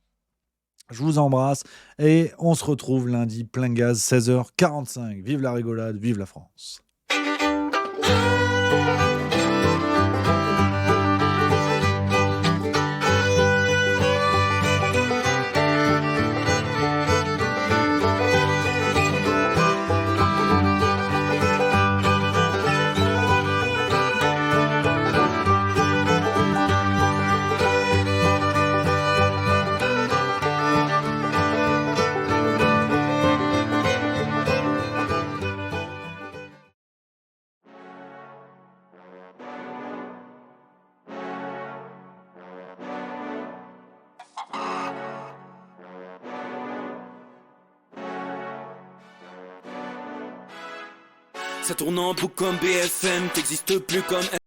[SPEAKER 2] Je vous embrasse et on se retrouve lundi plein gaz, 16h45. Vive la rigolade, vive la France.
[SPEAKER 1] Ça tourne en boucle comme BFM, t'existes plus comme